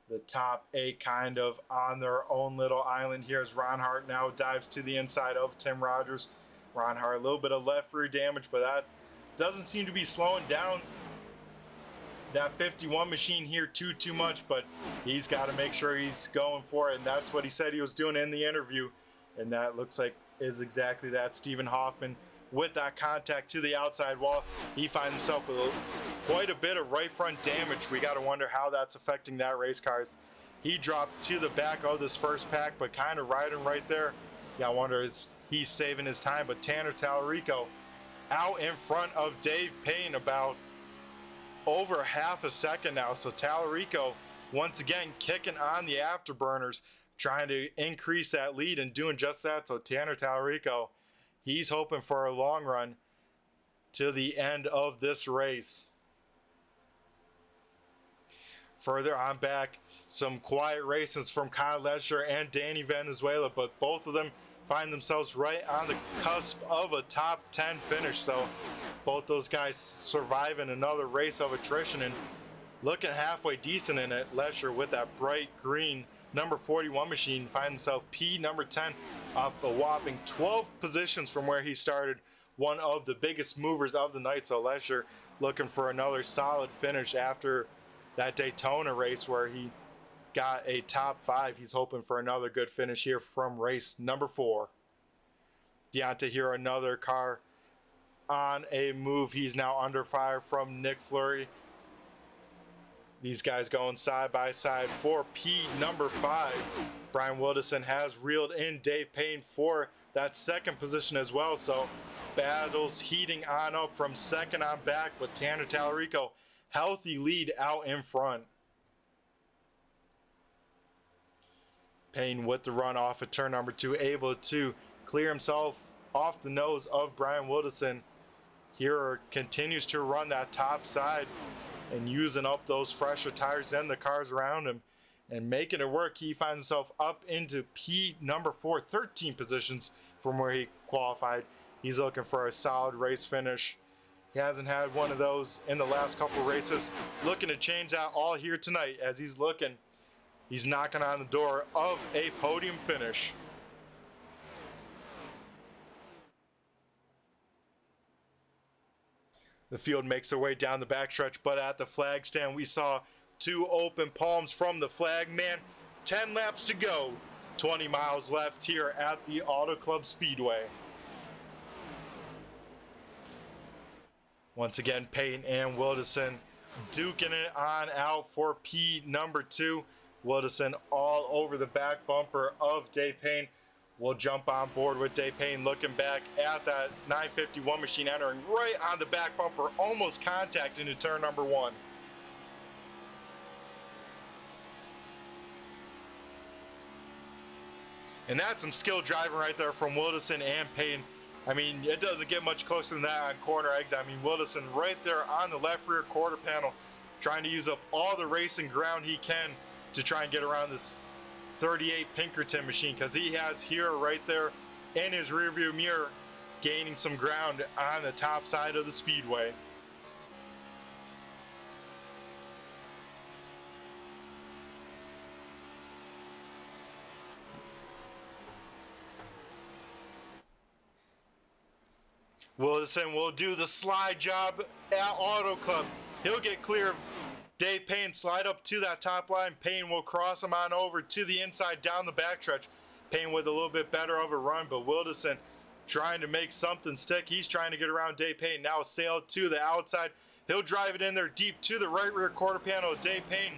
The top 8 kind of on their own little island here as Ron Hart now dives to the inside of Tim Rogers. Ron Hart, a little bit of left rear damage, but that doesn't seem to be slowing down that 51 machine here too much, but he's got to make sure he's going for it, and that's what he said he was doing in the interview, and that looks like is exactly that. Stephen Hoffman with that contact to the outside wall. He finds himself with quite a bit of right front damage. We got to wonder how that's affecting that race cars. He dropped to the back of this first pack, but kind of riding right there. Yeah, I wonder is he's saving his time, but Tanner Tallarico out in front of Dave Payne about over half a second now. So Tallarico once again kicking on the afterburners, trying to increase that lead and doing just that. So Tanner Tallarico, he's hoping for a long run to the end of this race. Further on back, some quiet races from Kyle Lesher and Danny Venezuela, but both of them find themselves right on the cusp of a top 10 finish. So both those guys surviving another race of attrition and looking halfway decent in it. Lesher with that bright green number 41 machine find himself P number 10 up a whopping 12 positions from where he started. One of the biggest movers of the night. So Lesher looking for another solid finish after that Daytona race where he got a top 5. He's hoping for another good finish here from race number 4. Deontay Hero, another car on a move. He's now under fire from Nick Fleury. These guys going side by side for P number 5. Brian Wilderson has reeled in Dave Payne for that second position as well. So battles heating on up from second on back, but Tanner Tallarico, healthy lead out in front. Payne with the run off at turn number 2, able to clear himself off the nose of Brian Wilderson. Here continues to run that top side and using up those fresher tires and the cars around him and making it work. He finds himself up into P number 4, 13 positions from where he qualified. He's looking for a solid race finish. He hasn't had one of those in the last couple races. Looking to change that all here tonight as he's knocking on the door of a podium finish. The field makes their way down the backstretch, but at the flag stand we saw 2 open palms from the flag man. 10 laps to go, 20 miles left here at the Auto Club Speedway. Once again, Payne and Wilderson duking it on out for P number 2. Wilderson all over the back bumper of Dave Payne. will jump on board with Dave Payne, looking back at that 951 machine, entering right on the back bumper, almost contact into turn number 1. And that's some skill driving right there from Wilderson and Payne. I mean, it doesn't get much closer than that on corner exit. I mean, Wilderson right there on the left rear quarter panel, trying to use up all the racing ground he can to try and get around this 38 Pinkerton machine, because he has Hero right there in his rearview mirror, gaining some ground on the top side of the speedway. Wilderson will do the slide job at Autoclub. He'll get clear of Dave Payne, slide up to that top line. Payne will cross him on over to the inside down the backstretch. Payne with a little bit better of a run, but Wilderson trying to make something stick. He's trying to get around Dave Payne. Now sail to the outside. He'll drive it in there deep to the right rear quarter panel of Dave Payne.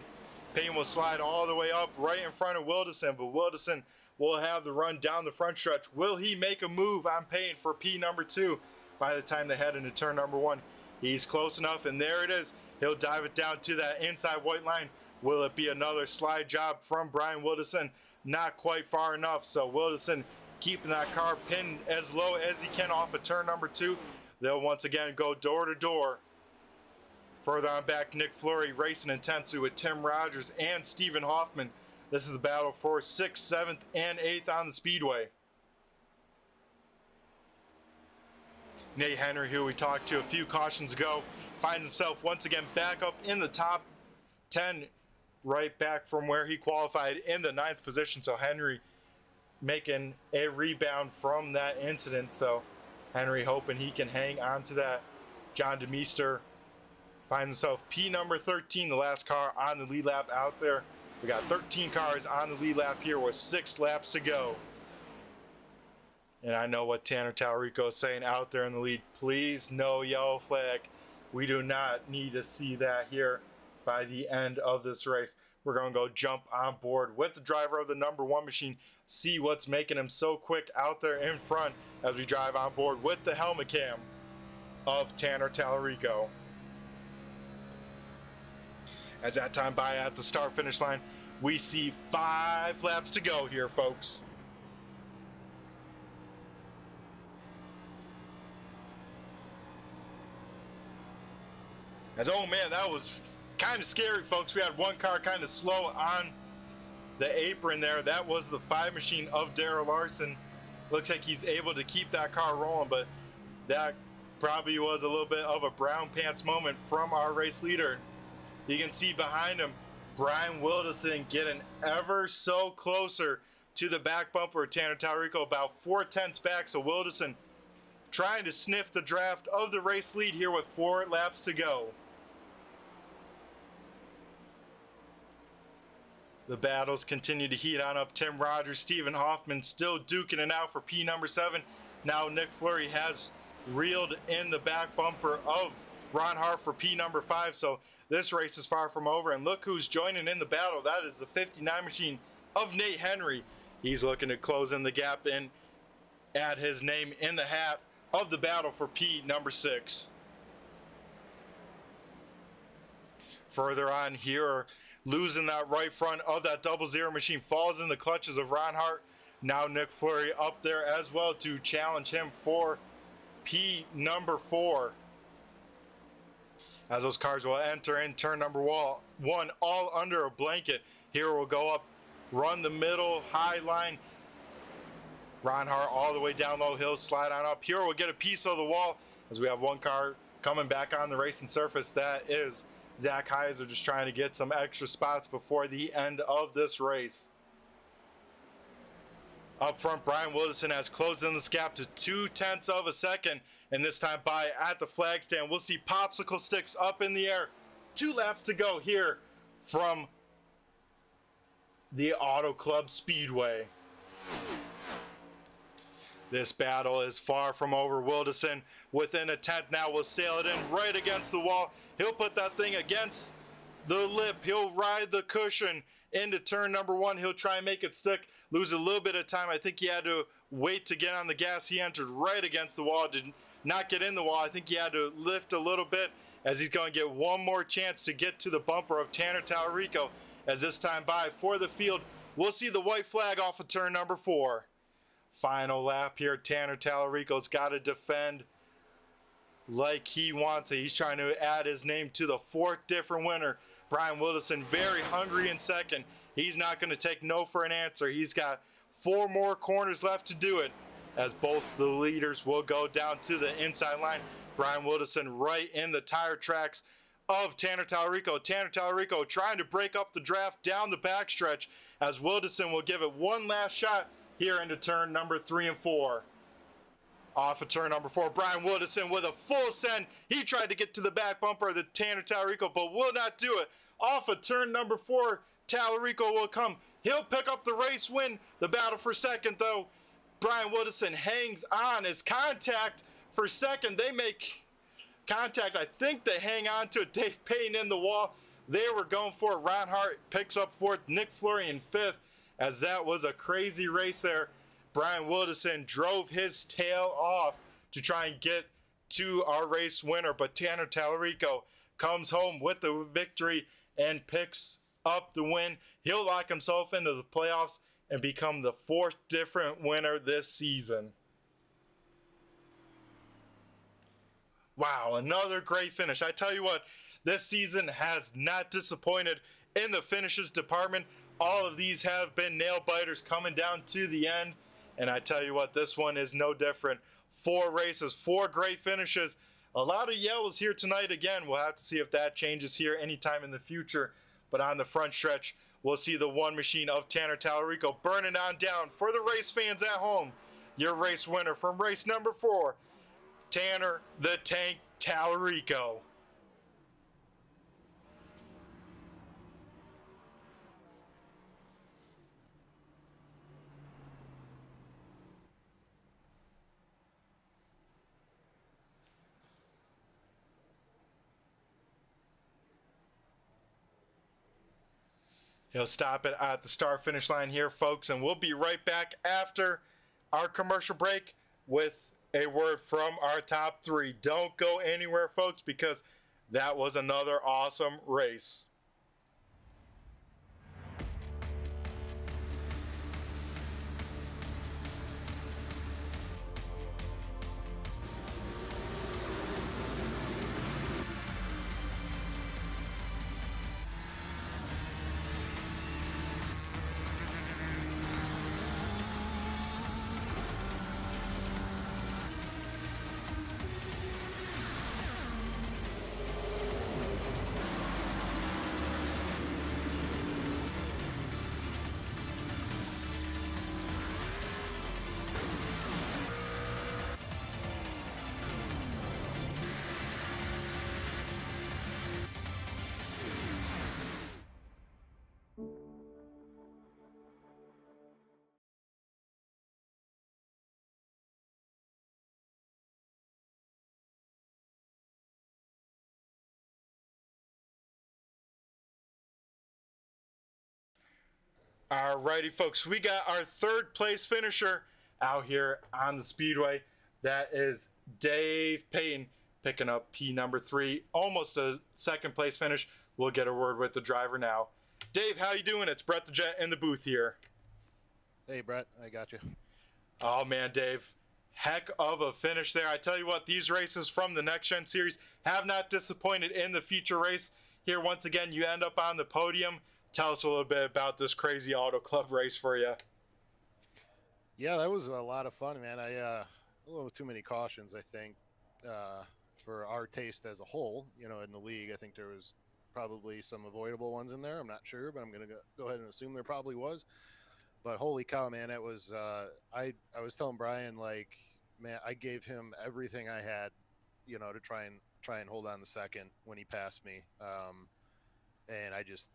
Payne will slide all the way up right in front of Wilderson, but Wilderson will have the run down the front stretch. Will he make a move on Payne for P number 2? By the time they head into turn number 1, he's close enough, and there it is. He'll dive it down to that inside white line. Will it be another slide job from Brian Wilderson? Not quite far enough, so Wilderson keeping that car pinned as low as he can off of turn number 2. They'll once again go door to door. Further on back, Nick Fleury racing intensely with Tim Rogers and Stephen Hoffman. This is the battle for 6th, 7th, and 8th on the speedway. Nate Henry, who we talked to a few cautions ago, finds himself once again back up in the top 10, right back from where he qualified in the 9th position. So Henry making a rebound from that incident. So Henry hoping he can hang on to that. John DeMeester finds himself P number 13, the last car on the lead lap out there. We got 13 cars on the lead lap here with 6 laps to go. And I know what Tanner Talarico is saying out there in the lead. Please, no yellow flag. We do not need to see that here by the end of this race. We're going to go jump on board with the driver of the number 1 machine, see what's making him so quick out there in front as we drive on board with the helmet cam of Tanner Talarico. As that time by at the start-finish line, we see 5 laps to go here, folks. As, oh man, that was kind of scary, folks. We had one car kind of slow on the apron there. That was the 5 machine of Darrell Larson. Looks like he's able to keep that car rolling, but that probably was a little bit of a brown pants moment from our race leader. You can see behind him, Brian Wilderson getting ever so closer to the back bumper of Tanner Talarico, about 4/10 back. So Wilderson trying to sniff the draft of the race lead here with 4 laps to go. The battles continue to heat on up. Tim Rogers, Stephen Hoffman still duking it out for P number 7. Now Nick Fleury has reeled in the back bumper of Ron Hart for P number 5. So this race is far from over. And look who's joining in the battle. That is the 59 machine of Nate Henry. He's looking to close in the gap and add his name in the hat of the battle for P number 6. Further on here, losing that right front of that 00 machine, falls in the clutches of Ron Hart. Now Nick Fleury up there as well to challenge him for P number 4. As those cars will enter in turn number 1, all under a blanket. Here we'll go up, run the middle, high line. Ron Hart all the way down low hill, slide on up. Here we'll get a piece of the wall as we have one car coming back on the racing surface. That is Zach Heiser, just trying to get some extra spots before the end of this race. Up front, Brian Wilderson has closed in this gap to 0.2 of a second. And this time by at the flag stand, we'll see popsicle sticks up in the air. 2 laps to go here from the Auto Club Speedway. This battle is far from over. Wilderson within a tenth now will sail it in right against the wall. He'll put that thing against the lip. He'll ride the cushion into turn number 1. He'll try and make it stick. Lose a little bit of time. I think he had to wait to get on the gas. He entered right against the wall, did not get in the wall. I think he had to lift a little bit as he's going to get one more chance to get to the bumper of Tanner Tallarico. As this time by for the field, we'll see the white flag off of turn number 4. Final lap here. Tanner Tallarico's got to defend like he wants it. He's trying to add his name to the 4th different winner. Brian Wilderson very hungry in second. He's not going to take no for an answer. He's got 4 more corners left to do it, as both the leaders will go down to the inside line. Brian Wilderson right in the tire tracks of Tanner Tallarico. Tanner Tallarico trying to break up the draft down the backstretch, as Wilderson will give it one last shot here into turn number 3 and 4. Off of turn number 4, Brian Wilderson with a full send. He tried to get to the back bumper of the Tanner Tallarico, but will not do it. Off of turn number 4, Tallarico will come. He'll pick up the race win. The battle for second, though. Brian Wilderson hangs on as contact for second. They make contact. I think they hang on to it. Dave Payton in the wall. They were going for it. Ron Hart picks up 4th. Nick Fleury in 5th, as that was a crazy race there. Brian Wilderson drove his tail off to try and get to our race winner, but Tanner Tallarico comes home with the victory and picks up the win. He'll lock himself into the playoffs and become the 4th different winner this season. Wow, another great finish. I tell you what, this season has not disappointed in the finishes department. All of these have been nail biters coming down to the end. And I tell you what, this one is no different. 4 races, 4 great finishes. A lot of yellows here tonight again. We'll have to see if that changes here anytime in the future. But on the front stretch, we'll see the one machine of Tanner Tallarico burning on down. For the race fans at home, your race winner from race number 4, Tanner the Tank Tallarico. He'll stop it at the start finish line here, folks, and we'll be right back after our commercial break with a word from our top 3. Don't go anywhere, folks, because that was another awesome race. Alrighty, folks, we got our 3rd place finisher out here on the speedway. That is Dave Payton picking up P number 3, almost a 2nd place finish. We'll get a word with the driver now. Dave, how you doing? It's Brett the Jet in the booth here. Hey, Brett, I got you. Oh man, Dave, heck of a finish there. I tell you what, these races from the Next Gen Series have not disappointed in the feature race. Here, once again, you end up on the podium. Tell us a little bit about this crazy Auto Club race for you. Yeah, that was a lot of fun, man. A little too many cautions, I think, for our taste as a whole. You know, in the league, I think there was probably some avoidable ones in there. I'm not sure, but I'm going to go ahead and assume there probably was. But holy cow, man, it was. I was telling Brian, like, man, I gave him everything I had, you know, to try and hold on the second when he passed me. And I just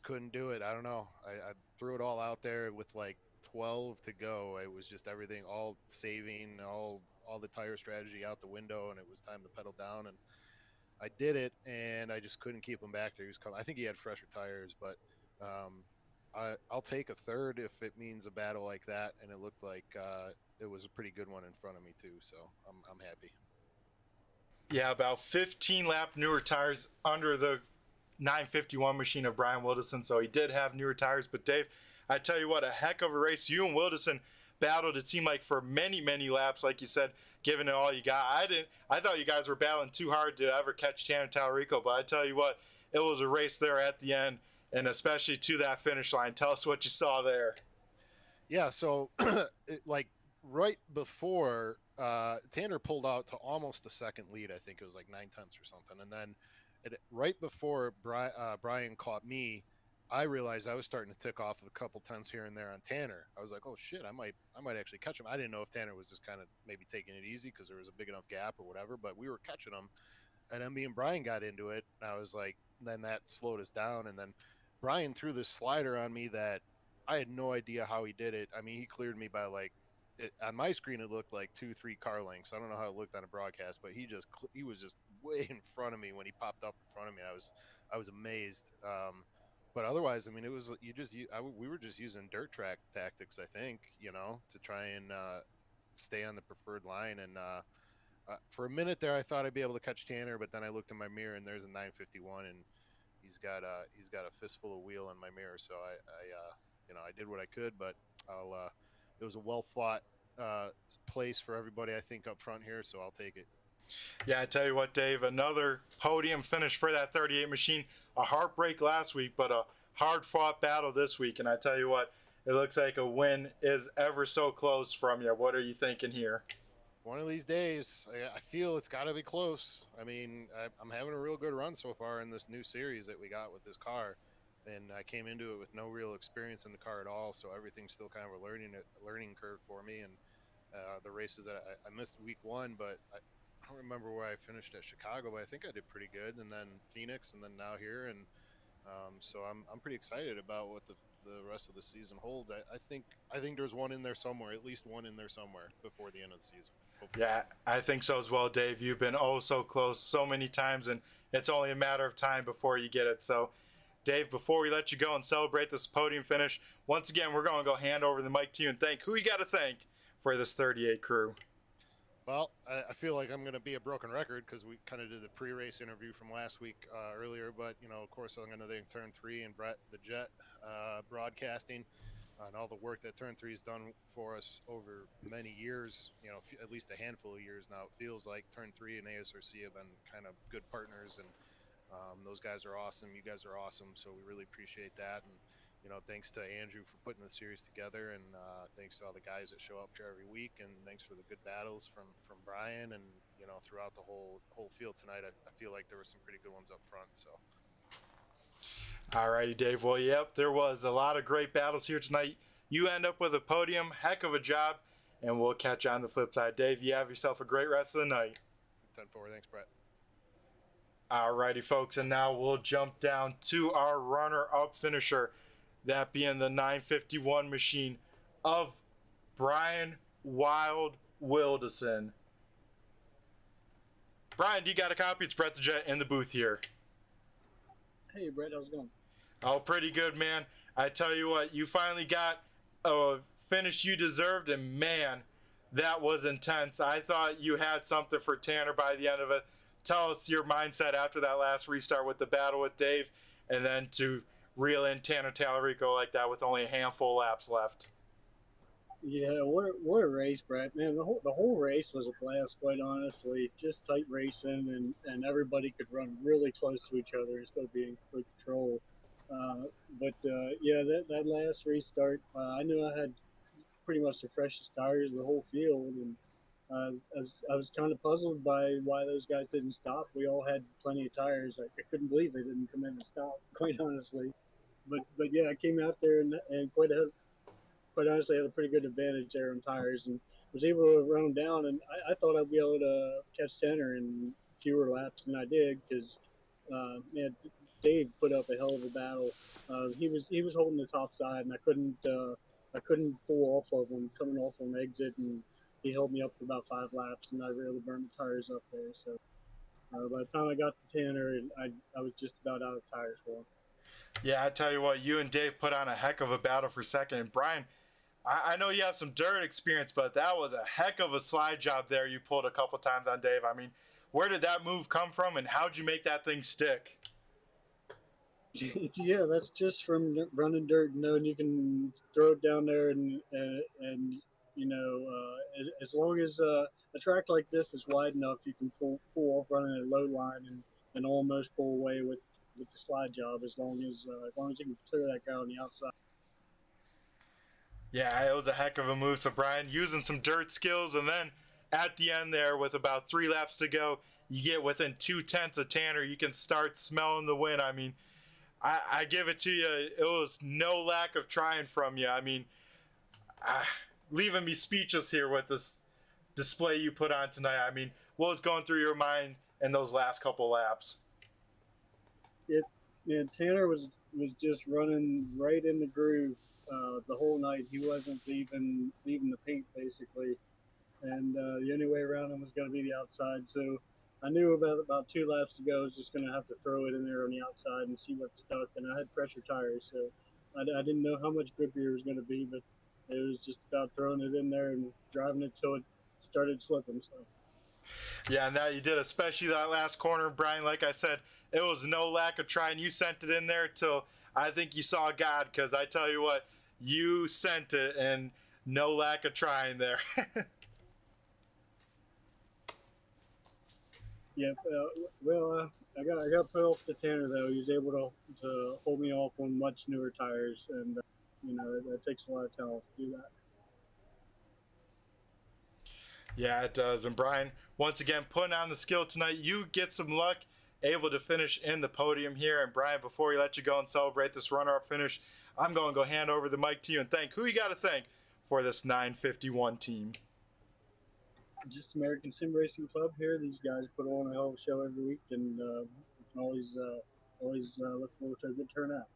couldn't do it. I don't know. I threw it all out there with like 12 to go. It was just everything, all saving, all the tire strategy out the window, and it was time to pedal down. And I did it, and I just couldn't keep him back there. He was coming. I think he had fresher tires, but I'll take a 3rd if it means a battle like that. And it looked like it was a pretty good one in front of me too. So I'm happy. Yeah, about 15 lap newer tires under the 951 machine of Brian Wilderson, so he did have newer tires. But Dave, I tell you what, a heck of a race. You and Wilderson battled, it seemed like, for many laps, like you said, giving it all you got. I thought you guys were battling too hard to ever catch Tanner Talarico, but I tell you what, it was a race there at the end, and especially to that finish line. Tell us what you saw there. Yeah, so like right before Tanner pulled out to almost the second lead, I think it was like 9 tenths or something, and then right before Brian caught me, I realized I was starting to tick off a couple tenths here and there on Tanner. I was like, oh shit, I might actually catch him. I didn't know if Tanner was just kind of maybe taking it easy because there was a big enough gap or whatever, but we were catching him. And then me and Brian got into it, and I was like, then that slowed us down, and then Brian threw this slider on me that I had no idea how he did it. I mean, he cleared me by on my screen it looked like 2-3 car lengths. I don't know how it looked on a broadcast, but he was just way in front of me when he popped up in front of me. I was amazed. But otherwise, I mean, it was we were just using dirt track tactics, I think, to try and stay on the preferred line. And for a minute there, I thought I'd be able to catch Tanner, but then I looked in my mirror and there's a 951, and he's got a fistful of wheel in my mirror. So I did what I could, but it was a well fought place for everybody, I think, up front here. So I'll take it. Yeah, I tell you what, Dave, another podium finish for that 38 machine. A heartbreak last week, but a hard-fought battle this week. And I tell you what, it looks like a win is ever so close from you. What are you thinking here? One of these days, I feel it's got to be close. I mean, I'm having a real good run so far in this new series that we got with this car. And I came into it with no real experience in the car at all, so everything's still kind of a learning curve for me. And the races that I missed week 1, but I don't remember where I finished at Chicago, but I think I did pretty good. And then Phoenix, and then now here, and so I'm pretty excited about what the rest of the season holds. I think there's one in there somewhere, at least one in there somewhere before the end of the season. Hopefully. Yeah, I think so as well, Dave. You've been oh so close so many times, and it's only a matter of time before you get it. So, Dave, before we let you go and celebrate this podium finish, once again, we're going to go hand over the mic to you and thank who you got to thank for this 38 crew. Well, I feel like I'm going to be a broken record because we kind of did the pre-race interview from last week earlier. But, of course, I'm going to thank Turn 3 and Brett the Jet Broadcasting and all the work that Turn 3 has done for us over many years, at least a handful of years now. It feels like Turn 3 and ASRC have been kind of good partners, and those guys are awesome. You guys are awesome, so we really appreciate that. And thanks to Andrew for putting the series together, and thanks to all the guys that show up here every week, and thanks for the good battles from Brian, and throughout the whole field tonight. I feel like there were some pretty good ones up front. So. All righty, Dave. Well, yep, there was a lot of great battles here tonight. You end up with a podium, heck of a job, and we'll catch you on the flip side. Dave, you have yourself a great rest of the night. 10-4. Thanks, Brett. All righty, folks, and now we'll jump down to our runner-up finisher, that being the 951 machine of Brian Wild Wilderson. Brian, do you got a copy? It's Brett the Jet in the booth here. Hey, Brett, how's it going? Oh, pretty good, man. I tell you what, you finally got a finish you deserved, and man, that was intense. I thought you had something for Tanner by the end of it. Tell us your mindset after that last restart with the battle with Dave, and then to reel in Tanner Talarico like that with only a handful of laps left. Yeah, what a race, Brett. Man, the whole race was a blast, quite honestly. Just tight racing, and everybody could run really close to each other instead of being in complete control. Yeah, that last restart, I knew I had pretty much the freshest tires of the whole field, and I was kind of puzzled by why those guys didn't stop. We all had plenty of tires. I couldn't believe they didn't come in and stop, quite honestly. But yeah, I came out there and quite honestly had a pretty good advantage there on tires, and was able to run them down. And I thought I'd be able to catch Tanner in fewer laps than I did, because man, Dave put up a hell of a battle. He was holding the top side, and I couldn't pull off of him coming off on exit, and he held me up for about 5 laps, and I really burned the tires up there. So by the time I got to Tanner, I was just about out of tires for him. Yeah, I tell you what, you and Dave put on a heck of a battle for second. And Brian, I know you have some dirt experience, but that was a heck of a slide job there you pulled a couple times on Dave. I mean, where did that move come from, and how'd you make that thing stick? Yeah, that's just from running dirt, knowing you can throw it down there, and as long as a track like this is wide enough, you can pull off running a low line and almost pull away with the slide job as long as you can clear that guy on the outside. Yeah, it was a heck of a move. So Brian, using some dirt skills, and then at the end there, with about 3 laps to go, you get within 2/10 of Tanner. You can start smelling the win. I mean, I give it to you. It was no lack of trying from you. I mean, leaving me speechless here with this display you put on tonight. I mean, what was going through your mind in those last couple laps? Tanner was just running right in the groove the whole night. He wasn't leaving the paint basically, and the only way around him was going to be the outside. So I knew about 2 laps to go. I was just going to have to throw it in there on the outside and see what stuck. And I had fresher tires, so I didn't know how much grip beer was going to be, but it was just about throwing it in there and driving it till it started slipping. So. Yeah, and that you did, especially that last corner, Brian. Like I said, it was no lack of trying. You sent it in there till I think you saw God, because I tell you what, you sent it, and no lack of trying there. Yep. I got put off to Tanner though. He was able to hold me off on much newer tires, and that takes a lot of talent to do that. Yeah, it does. And Brian, once again, putting on the skill tonight. You get some luck, able to finish in the podium here. And Brian, before we let you go and celebrate this runner-up finish, I'm going to go hand over the mic to you and thank who you got to thank for this 951 team. Just American Sim Racing Club here. These guys put on a hell of a show every week, and you can always look forward to a good turnout.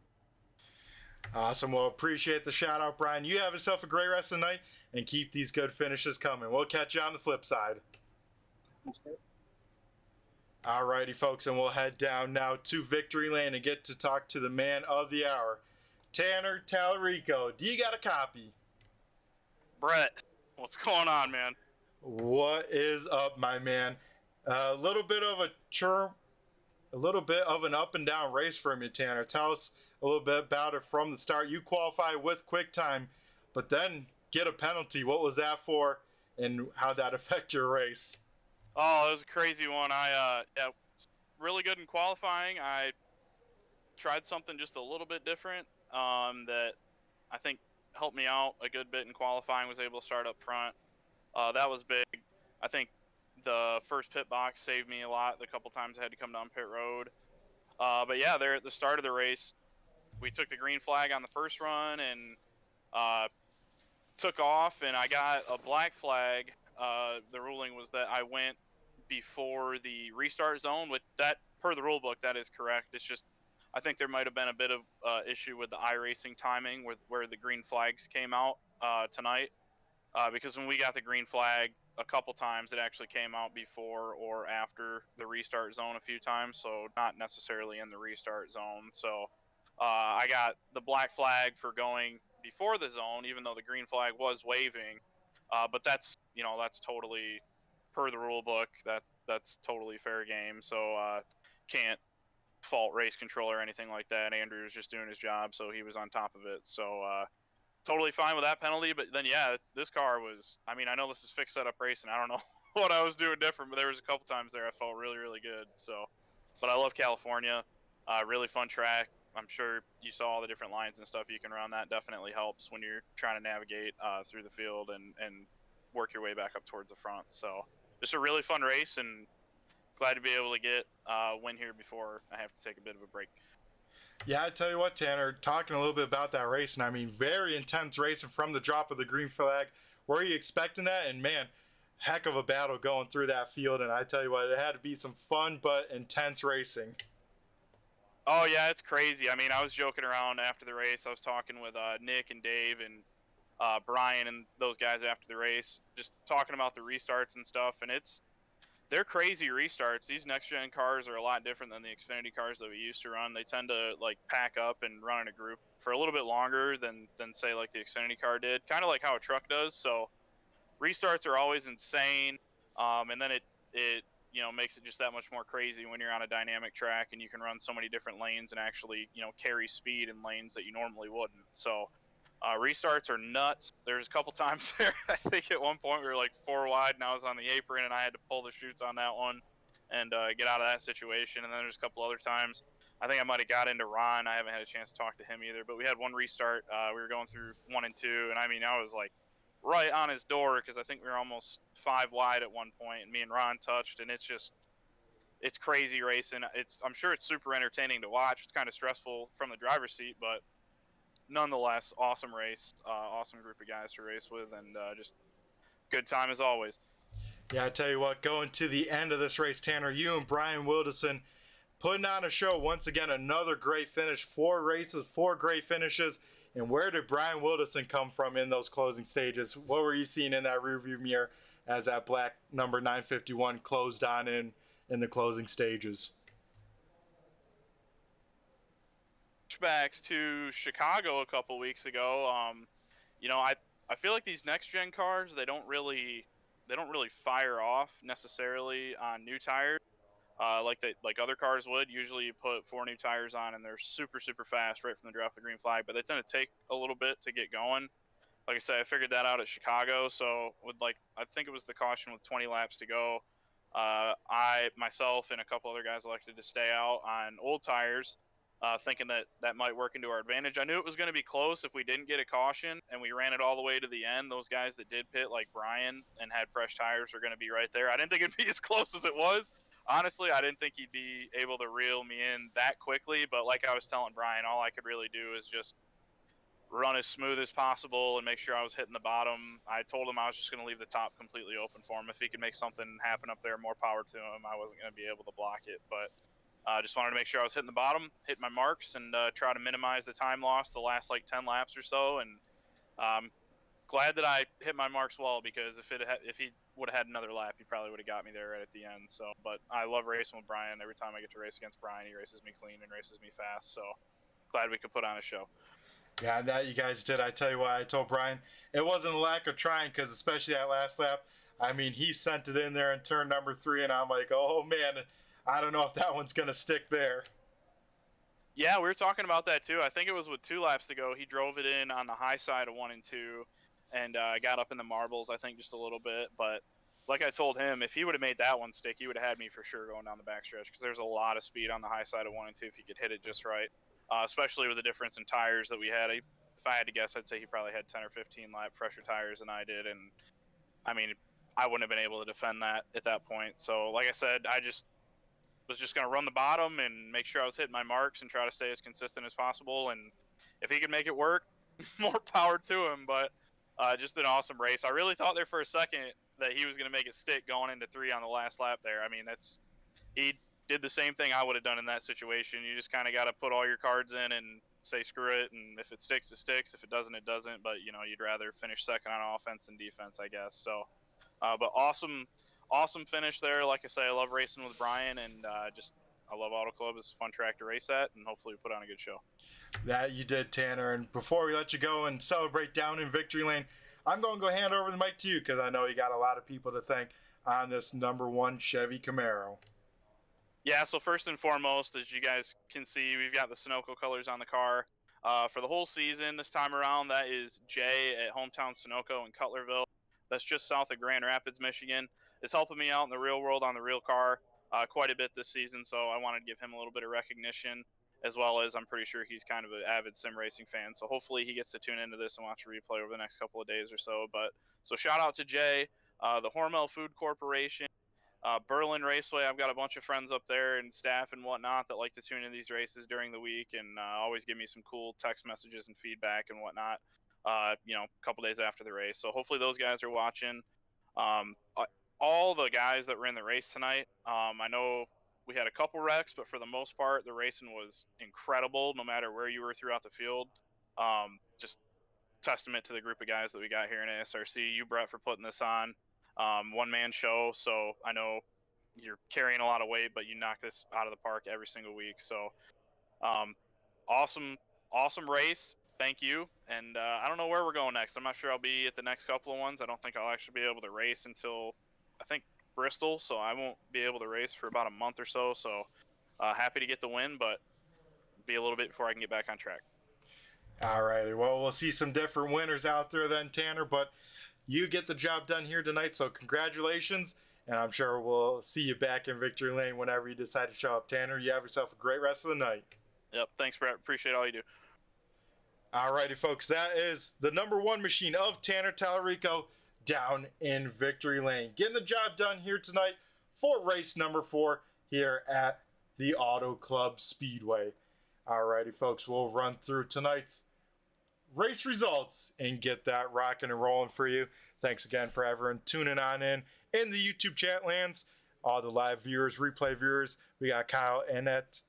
Awesome. Well, appreciate the shout out, Brian. You have yourself a great rest of the night and keep these good finishes coming. We'll catch you on the flip side. Okay. Alrighty, folks, and we'll head down now to Victory Lane and get to talk to the man of the hour, Tanner Tallarico. Do you got a copy? Brett, what's going on, man? What is up, my man? A little bit of an up and down race from you, Tanner. Tell us a little bit about it from the start. You qualify with quick time, but then get a penalty. What was that for, and how'd that affect your race? Oh, it was a crazy one. Yeah, really good in qualifying. I tried something just a little bit different that I think helped me out a good bit in qualifying. Was able to start up front. That was big. I think the first pit box saved me a lot. The couple times I had to come down pit road. But yeah, there at the start of the race, we took the green flag on the first run and took off, and I got a black flag. The ruling was that I went before the restart zone. With that, per the rule book, that is correct. It's just I think there might have been a bit of issue with the iRacing timing with where the green flags came out tonight. Because when we got the green flag a couple times, it actually came out before or after the restart zone a few times, so not necessarily in the restart zone. So I got the black flag for going before the zone, even though the green flag was waving. But that's totally per the rule book. That's totally fair game. So can't fault race control or anything like that. Andrew was just doing his job, so he was on top of it. So totally fine with that penalty. But then yeah, this car was, I mean, I know this is fixed setup racing. I don't know what I was doing different, but there was a couple times there I felt really, really good. So, but I love California. Really fun track. I'm sure you saw all the different lines and stuff you can run. That definitely helps when you're trying to navigate through the field and work your way back up towards the front. So just a really fun race, and glad to be able to get a win here before I have to take a bit of a break. Yeah, I tell you what, Tanner, talking a little bit about that race, and I mean, very intense racing from the drop of the green flag. Were you expecting that? And man, heck of a battle going through that field. And I tell you what, it had to be some fun but intense racing. Oh yeah, it's crazy. I mean, I was joking around after the race. I was talking with Nick and Dave and Brian and those guys after the race, just talking about the restarts and stuff. And it's they're crazy restarts. These next gen cars are a lot different than the Xfinity cars that we used to run. They tend to like pack up and run in a group for a little bit longer than say like the Xfinity car did, kind of like how a truck does. So restarts are always insane, and then it makes it just that much more crazy when you're on a dynamic track and you can run so many different lanes and actually carry speed in lanes that you normally wouldn't. So restarts are nuts. There's a couple times there, I think at one point we were like 4 wide and I was on the apron and I had to pull the chutes on that one and get out of that situation. And then there's a couple other times I think I might have got into Ron. I haven't had a chance to talk to him either, but we had one restart. We were going through 1 and 2, and I mean I was like right on his door because I think we were almost 5 wide at one point, and me and Ron touched, and it's crazy racing. I'm sure it's super entertaining to watch. It's kind of stressful from the driver's seat, but nonetheless, awesome race, awesome group of guys to race with, and just good time as always. Yeah, I tell you what, going to the end of this race, Tanner, you and Brian Wilderson putting on a show once again. Another great finish, 4 races, 4 great finishes. And where did Brian Wilderson come from in those closing stages? What were you seeing in that rearview mirror as that black number 951 closed on in the closing stages? Flashbacks to Chicago a couple weeks ago. I feel like these next gen cars they don't really fire off necessarily on new tires. Like other cars would. Usually you put 4 new tires on and they're super fast right from the drop of the green flag, but they tend to take a little bit to get going. Like I said, I figured that out at Chicago, so I think it was the caution with 20 laps to go. I myself and a couple other guys elected to stay out on old tires, thinking that might work into our advantage. I knew it was going to be close if we didn't get a caution and we ran it all the way to the end. Those guys that did pit, like Brian, and had fresh tires are going to be right there. I didn't think it'd be as close as it was. Honestly, I didn't think he'd be able to reel me in that quickly, but like I was telling Brian, all I could really do is just run as smooth as possible and make sure I was hitting the bottom. I told him I was just going to leave the top completely open for him. If he could make something happen up there, more power to him. I wasn't going to be able to block it, but I just wanted to make sure I was hitting the bottom, hit my marks, and try to minimize the time loss the last like 10 laps or so. And glad that I hit my marks well, because if he would have had another lap, he probably would have got me there right at the end. So, but I love racing with Brian. Every time I get to race against Brian, he races me clean and races me fast. So glad we could put on a show. Yeah, that you guys did. I tell you what, I told Brian it wasn't a lack of trying, because especially that last lap, I mean, he sent it in there in turn number 3, and I'm like, oh man, I don't know if that one's gonna stick there. Yeah, we were talking about that too. I think it was with 2 laps to go. He drove it in on the high side of 1 and 2, and got up in the marbles, I think, just a little bit. But like I told him, if he would have made that one stick, he would have had me for sure going down the backstretch, because there's a lot of speed on the high side of 1 and 2 if he could hit it just right. Especially with the difference in tires that we had. If I had to guess, I'd say he probably had 10 or 15 lap fresher tires than I did, and I mean, I wouldn't have been able to defend that at that point. So, like I said, I was just going to run the bottom and make sure I was hitting my marks and try to stay as consistent as possible. And if he could make it work, more power to him. But just an awesome race. I really thought there for a second that he was going to make it stick going into 3 on the last lap there. I mean, he did the same thing I would have done in that situation. You just kind of got to put all your cards in and say screw it, and if it sticks, it sticks. If it doesn't, it doesn't. But you'd rather finish second on offense than defense, I guess. So, but awesome finish there. Like I say, I love racing with Brian, and I love Autoclub. It's a fun track to race at, and hopefully we put on a good show. That you did, Tanner. And before we let you go and celebrate down in victory lane, I'm going to go hand over the mic to you, because I know you got a lot of people to thank on this number 1 Chevy Camaro. Yeah, so first and foremost, as you guys can see, we've got the Sunoco colors on the car. For the whole season this time around, that is Jay at Hometown Sunoco in Cutlerville. That's just south of Grand Rapids, Michigan. It's helping me out in the real world on the real car quite a bit this season, so I wanted to give him a little bit of recognition, as well as I'm pretty sure he's kind of an avid sim racing fan. So hopefully he gets to tune into this and watch a replay over the next couple of days or so. So shout out to Jay, the Hormel Food Corporation, Berlin Raceway. I've got a bunch of friends up there and staff and whatnot that like to tune in these races during the week and always give me some cool text messages and feedback and whatnot, a couple days after the race. So hopefully those guys are watching. All the guys that were in the race tonight, I know we had a couple wrecks, but for the most part, the racing was incredible no matter where you were throughout the field. Just testament to the group of guys that we got here in ASRC. You, Brett, for putting this on. One-man show, so I know you're carrying a lot of weight, but you knock this out of the park every single week. So, awesome race. Thank you. And I don't know where we're going next. I'm not sure I'll be at the next couple of ones. I don't think I'll actually be able to race until I think Bristol, so I won't be able to race for about a month or so. So happy to get the win, but be a little bit before I can get back on track. All righty. Well, we'll see some different winners out there then, Tanner, but you get the job done here tonight, so congratulations. And I'm sure we'll see you back in victory lane whenever you decide to show up. Tanner, you have yourself a great rest of the night. Yep. Thanks, Brett. Appreciate all you do. Alrighty, folks. That is the number one machine of Tanner Tallarico down in victory lane. Getting the job done here tonight for race number 4 here at the Auto Club Speedway. Alrighty, folks. We'll run through tonight's race results and get that rocking and rolling for you. Thanks again for everyone tuning on in the YouTube chat lands, all the live viewers, replay viewers. We got Kyle, Annette,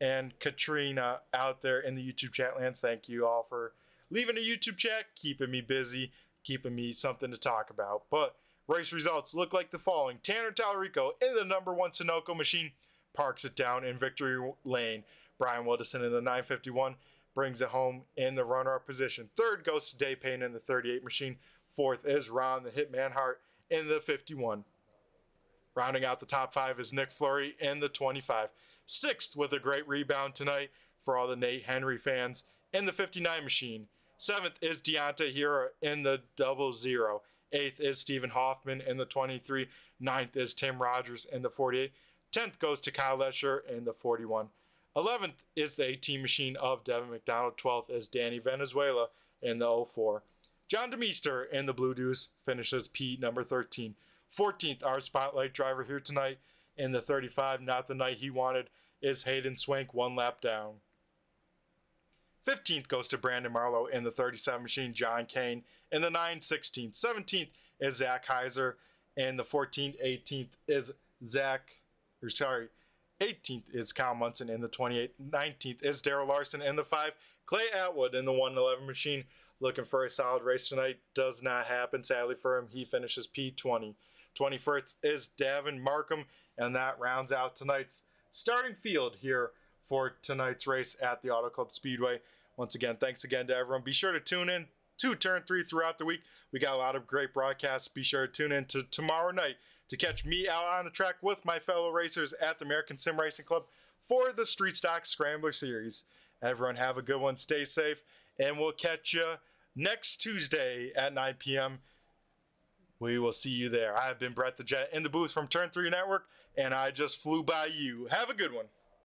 and Katrina out there in the YouTube chat lands. Thank you all for leaving a YouTube chat, keeping me busy, keeping me something to talk about. But race results look like the following. Tanner Tallarico in the number 1 Sunoco machine parks it down in victory lane. Brian Wilderson in the 951 brings it home in the runner-up position. Third goes to Dave Payne in the 38 machine. Fourth is Ron the Hitman Hart in the 51. Rounding out the top 5 is Nick Fleury in the 25. Sixth with a great rebound tonight for all the Nate Henry fans in the 59 machine. Seventh is Deontay Hira in the 00. Eighth is Stephen Hoffman in the 23. Ninth is Tim Rogers in the 48. 10th goes to Kyle Lesher in the 41. 11th is the 18 machine of Devin McDonald. 12th is Danny Venezuela in the 04. John DeMeester in the Blue Deuce finishes P number 13. 14th, our spotlight driver here tonight in the 35, not the night he wanted, is Hayden Swank, 1 lap down. 15th goes to Brandon Marlowe in the 37 machine, John Kane in the 9. 16th. 17th is Zach Heiser in the 14. 18th is 18th is Kyle Munson in the 28. 19th is Daryl Larson in the 5. Clay Atwood in the 111 machine. Looking for a solid race tonight. Does not happen, sadly for him. He finishes P20. 21st is Davin Markham, and that rounds out tonight's starting field here for tonight's race at the Auto Club Speedway. Once again, thanks again to everyone. Be sure to tune in to Turn 3 throughout the week. We got a lot of great broadcasts. Be sure to tune in to tomorrow night to catch me out on the track with my fellow racers at the American Sim Racing Club for the Street Stock Scrambler Series. Everyone have a good one. Stay safe, and we'll catch you next Tuesday at 9 p.m. We will see you there. I have been Brett the Jet in the booth from Turn 3 Network, and I just flew by you. Have a good one.